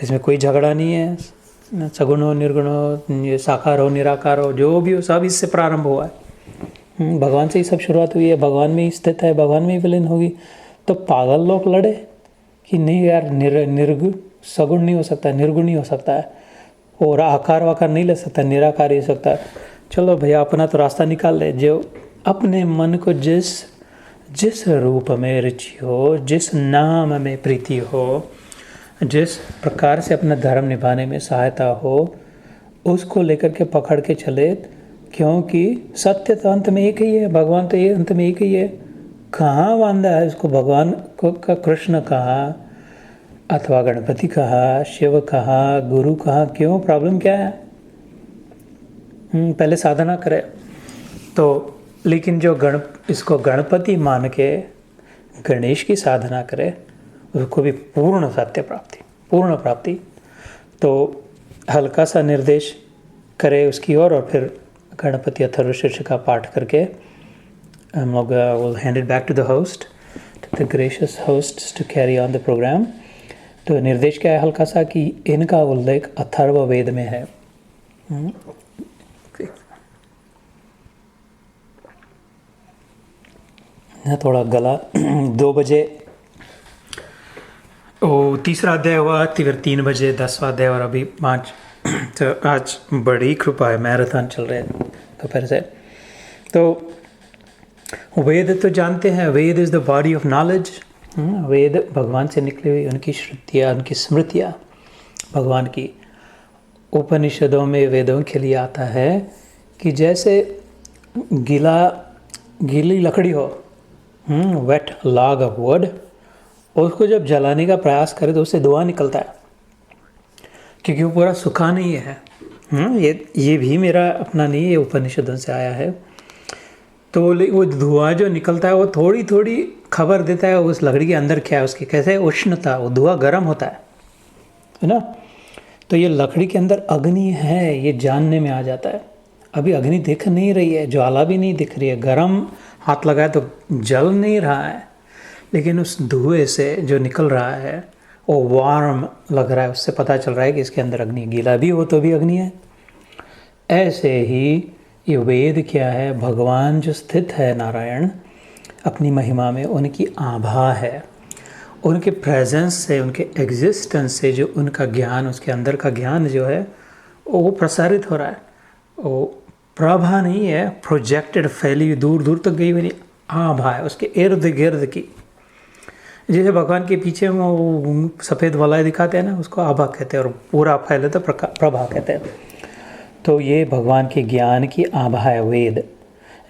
इसमें कोई झगड़ा नहीं है। सगुण हो निर्गुण हो, ये साकार हो निराकार हो, जो भी हो, सब इससे प्रारंभ हुआ है। भगवान से ही सब शुरुआत हुई है, भगवान में ही स्थित है, भगवान में ही विलीन होगी। तो पागल लोग लड़े कि नहीं यार, सगुण नहीं हो सकता, निर्गुण नहीं हो सकता है, और आकार वाकार नहीं ले सकता, निराकार ही हो सकता है। चलो भैया अपना तो रास्ता निकाल ले, जो अपने मन को जिस रूप में रुचि हो, जिस नाम में प्रीति हो, जिस प्रकार से अपना धर्म निभाने में सहायता हो, उसको लेकर के पकड़ के चले, क्योंकि सत्य तो अंत में एक ही है, भगवान तो ये अंत में एक ही है। कहाँ बांधा है उसको भगवान को का, कृष्ण कहा अथवा गणपति कहा, शिव कहा, गुरु कहा, क्यों, प्रॉब्लम क्या है? पहले साधना करे तो। लेकिन जो इसको गणपति मान के गणेश की साधना करे, उसको भी पूर्ण सत्य प्राप्ति, पूर्ण प्राप्ति। तो हल्का सा निर्देश करे उसकी ओर, और फिर गणपति अथर्वशीर्ष का पाठ करके हम लोग will hand it back to the host, to the gracious hosts to carry on the programme. तो निर्देश क्या है हल्का सा, कि इनका उल्लेख अथर्व वेद में है। थोड़ा गला 2 बजे तीसरा अध्याय हुआ, फिर 3 बजे 10वां अध्याय, और अभी 5। तो आज बड़ी कृपा है, मैराथन चल रहे हैं दोपहर से। तो वेद तो जानते हैं, Veda is the body of knowledge. Veda भगवान से निकली हुई उनकी श्रुतियाँ, उनकी स्मृतियाँ भगवान की। उपनिषदों में वेदों के लिए आता है कि जैसे गीली लकड़ी हो, वेट लॉग ऑफ वुड, उसको जब जलाने का प्रयास करे तो उससे धुआं निकलता है, क्योंकि वो पूरा सूखा नहीं है। ये भी मेरा अपना नहीं, ये उपनिषदों से आया है। तो वो धुआं जो निकलता है वो थोड़ी थोड़ी खबर देता है उस लकड़ी के अंदर क्या है, उसकी कैसे उष्णता, वो धुआं गर्म होता है ना। तो ये लकड़ी के अंदर अग्नि है, ये जानने में आ जाता है। अभी अग्नि दिख नहीं रही है, ज्वाला भी नहीं दिख रही है, गर्म हाथ लगाए तो जल नहीं रहा है, लेकिन उस धुएं से जो निकल रहा है वो वार्म लग रहा है, उससे पता चल रहा है कि इसके अंदर अग्नि। गीला भी हो तो भी अग्नि है। ऐसे ही ये वेद क्या है, भगवान जो स्थित है नारायण अपनी महिमा में, उनकी आभा है। उनके प्रेजेंस से, उनके एग्जिस्टेंस से जो उनका ज्ञान, उसके अंदर का ज्ञान जो है वो प्रसारित हो रहा है। वो प्रभा नहीं है, प्रोजेक्टेड, फैली हुई, दूर दूर तक गई हुई नहीं, आभा है उसके इर्द गिर्द की। जैसे भगवान के पीछे वो सफ़ेद वलय दिखाते हैं ना, उसको आभा कहते हैं, और पूरा फैले तो प्रभा कहते हैं। तो ये भगवान के ज्ञान की आभा है वेद।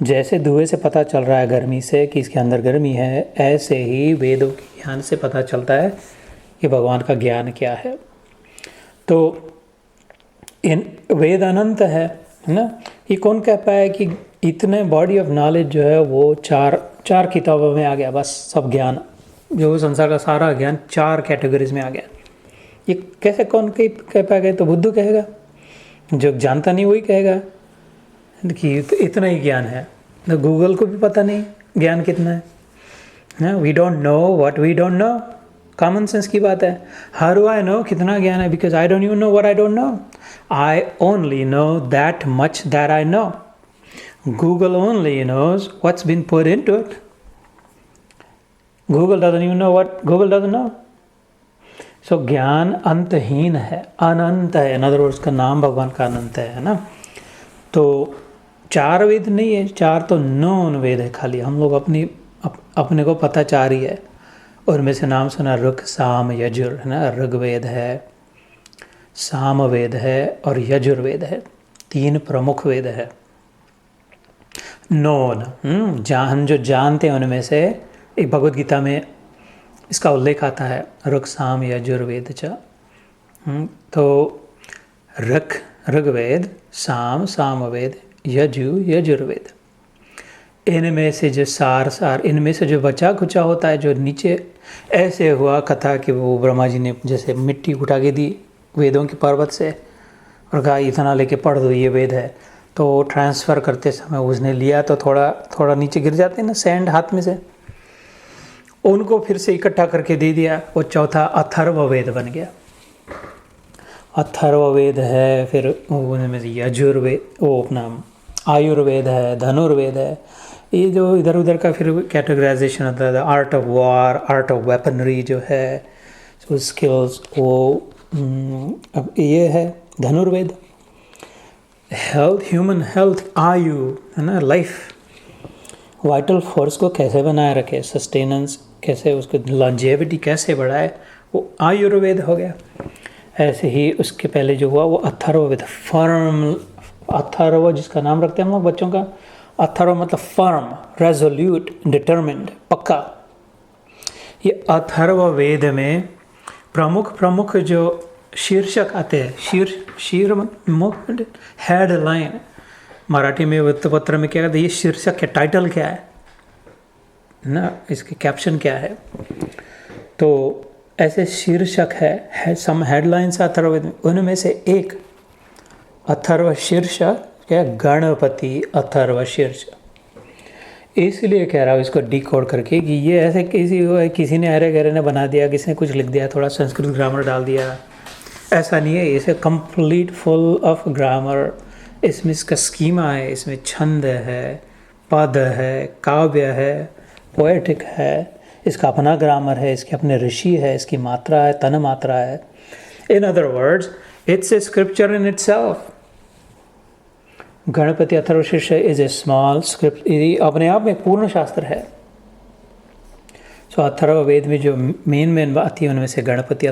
जैसे धुएं से पता चल रहा है गर्मी से कि इसके अंदर गर्मी है, ऐसे ही वेदों के ज्ञान से पता चलता है कि भगवान का ज्ञान क्या है। तो इन वेद अनंत है ना। ये कौन कह पाया कि इतने बॉडी ऑफ नॉलेज जो है वो चार किताबों में आ गया, बस सब ज्ञान, जो संसार का सारा ज्ञान 4 कैटेगरीज में आ गया। ये कैसे कौन कह पाएगा? तो बुद्ध कहेगा, जो जानता नहीं वही कहेगा कि इतना ही ज्ञान है। तो गूगल को भी पता नहीं ज्ञान कितना है। We don't know what we don't know, common sense की बात है। हाउ डू आई नो कितना ज्ञान है? Because I don't even know what I don't know, I only know that much that I know. Google only knows what's been put into it. Google doesn't even know what Google doesn't know. So ज्ञान अंतहीन है, अनंत है। In other words का नाम भगवान का अनंत है ना। तो 4 वेद नहीं है, 4 तो 9 वेद है खाली। हम लोग अपने को पता 4 ही है। और में से नाम सुना ऋग साम यजुर है ना। ऋग्वेद है, सामवेद है और यजुर्वेद है। 3 प्रमुख वेद है। नोन हम जो जानते हैं उनमें से एक भगवद गीता में इसका उल्लेख आता है, ऋग साम यजुर्वेद च। तो ऋग्वेद, सामवेद, यजुर्वेद, इनमें से जो सार इनमें से जो बचा खुचा होता है, जो नीचे ऐसे हुआ कथा कि वो ब्रह्मा जी ने जैसे मिट्टी उठा के दी वेदों के पर्वत से और कहा इतना लेके पढ़ दो ये वेद है। तो ट्रांसफ़र करते समय उसने लिया तो थोड़ा नीचे गिर जाते हैं ना सैंड हाथ में से, उनको फिर से इकट्ठा करके दे दिया। वो चौथा अथर्ववेद बन गया। अथर्ववेद है, फिर उनमें से यजुर्वेद, वो अपना आयुर्वेद है, धनुर्वेद है। ये जो इधर उधर का फिर कैटेगराइजेशन होता है, art of war, art of weaponry जो है, सो स्किल्स वो अब ये है धनुर्वेद। हेल्थ, ह्यूमन हेल्थ, आयु है ना, लाइफ, वाइटल फोर्स को कैसे बनाए रखे, सस्टेनेंस कैसे, उसको लॉन्जेविटी कैसे बढ़ाए, वो आयुर्वेद हो गया। ऐसे ही उसके पहले जो हुआ वो अथर्ववेद, फर्म, अथर्व जिसका नाम रखते हैं हम लोग बच्चों का, अथर्व मतलब फर्म, रेजोल्यूट, डिटर्मिन्ड, पक्का। ये अथर्ववेद में प्रमुख प्रमुख जो शीर्षक आते हैं, शीर हेडलाइन, मराठी में वृत्तपत्र में क्या कहते हैं, ये शीर्षक है, टाइटल क्या है ना, इसके कैप्शन क्या है। तो ऐसे शीर्षक है सम हेडलाइंस अथर्ववेद में, उनमें से एक अथर्व शीर्षक क्या, गणपति अथर्व शीर्षक। इसलिए कह रहा हूँ इसको डिकोड करके कि ये ऐसे किसी ने अरे गहरे ने बना दिया, किसी ने कुछ लिख दिया, थोड़ा संस्कृत ग्रामर डाल दिया, ऐसा नहीं है। इसे कंप्लीट फुल ऑफ ग्रामर, इसमें इसका स्कीमा है, इसमें छंद है, पद है, काव्य है, पोएटिक है, इसका अपना ग्रामर है, इसके अपने ऋषि है, इसकी मात्रा है, तन मात्रा है। In other words it's a scripture in itself. Ganpati Atharvashirsha is a small script, ये अपने आप में पूर्ण शास्त्र है। सो अथर्ववेद में जो मेन बात थी उनमें से गणपति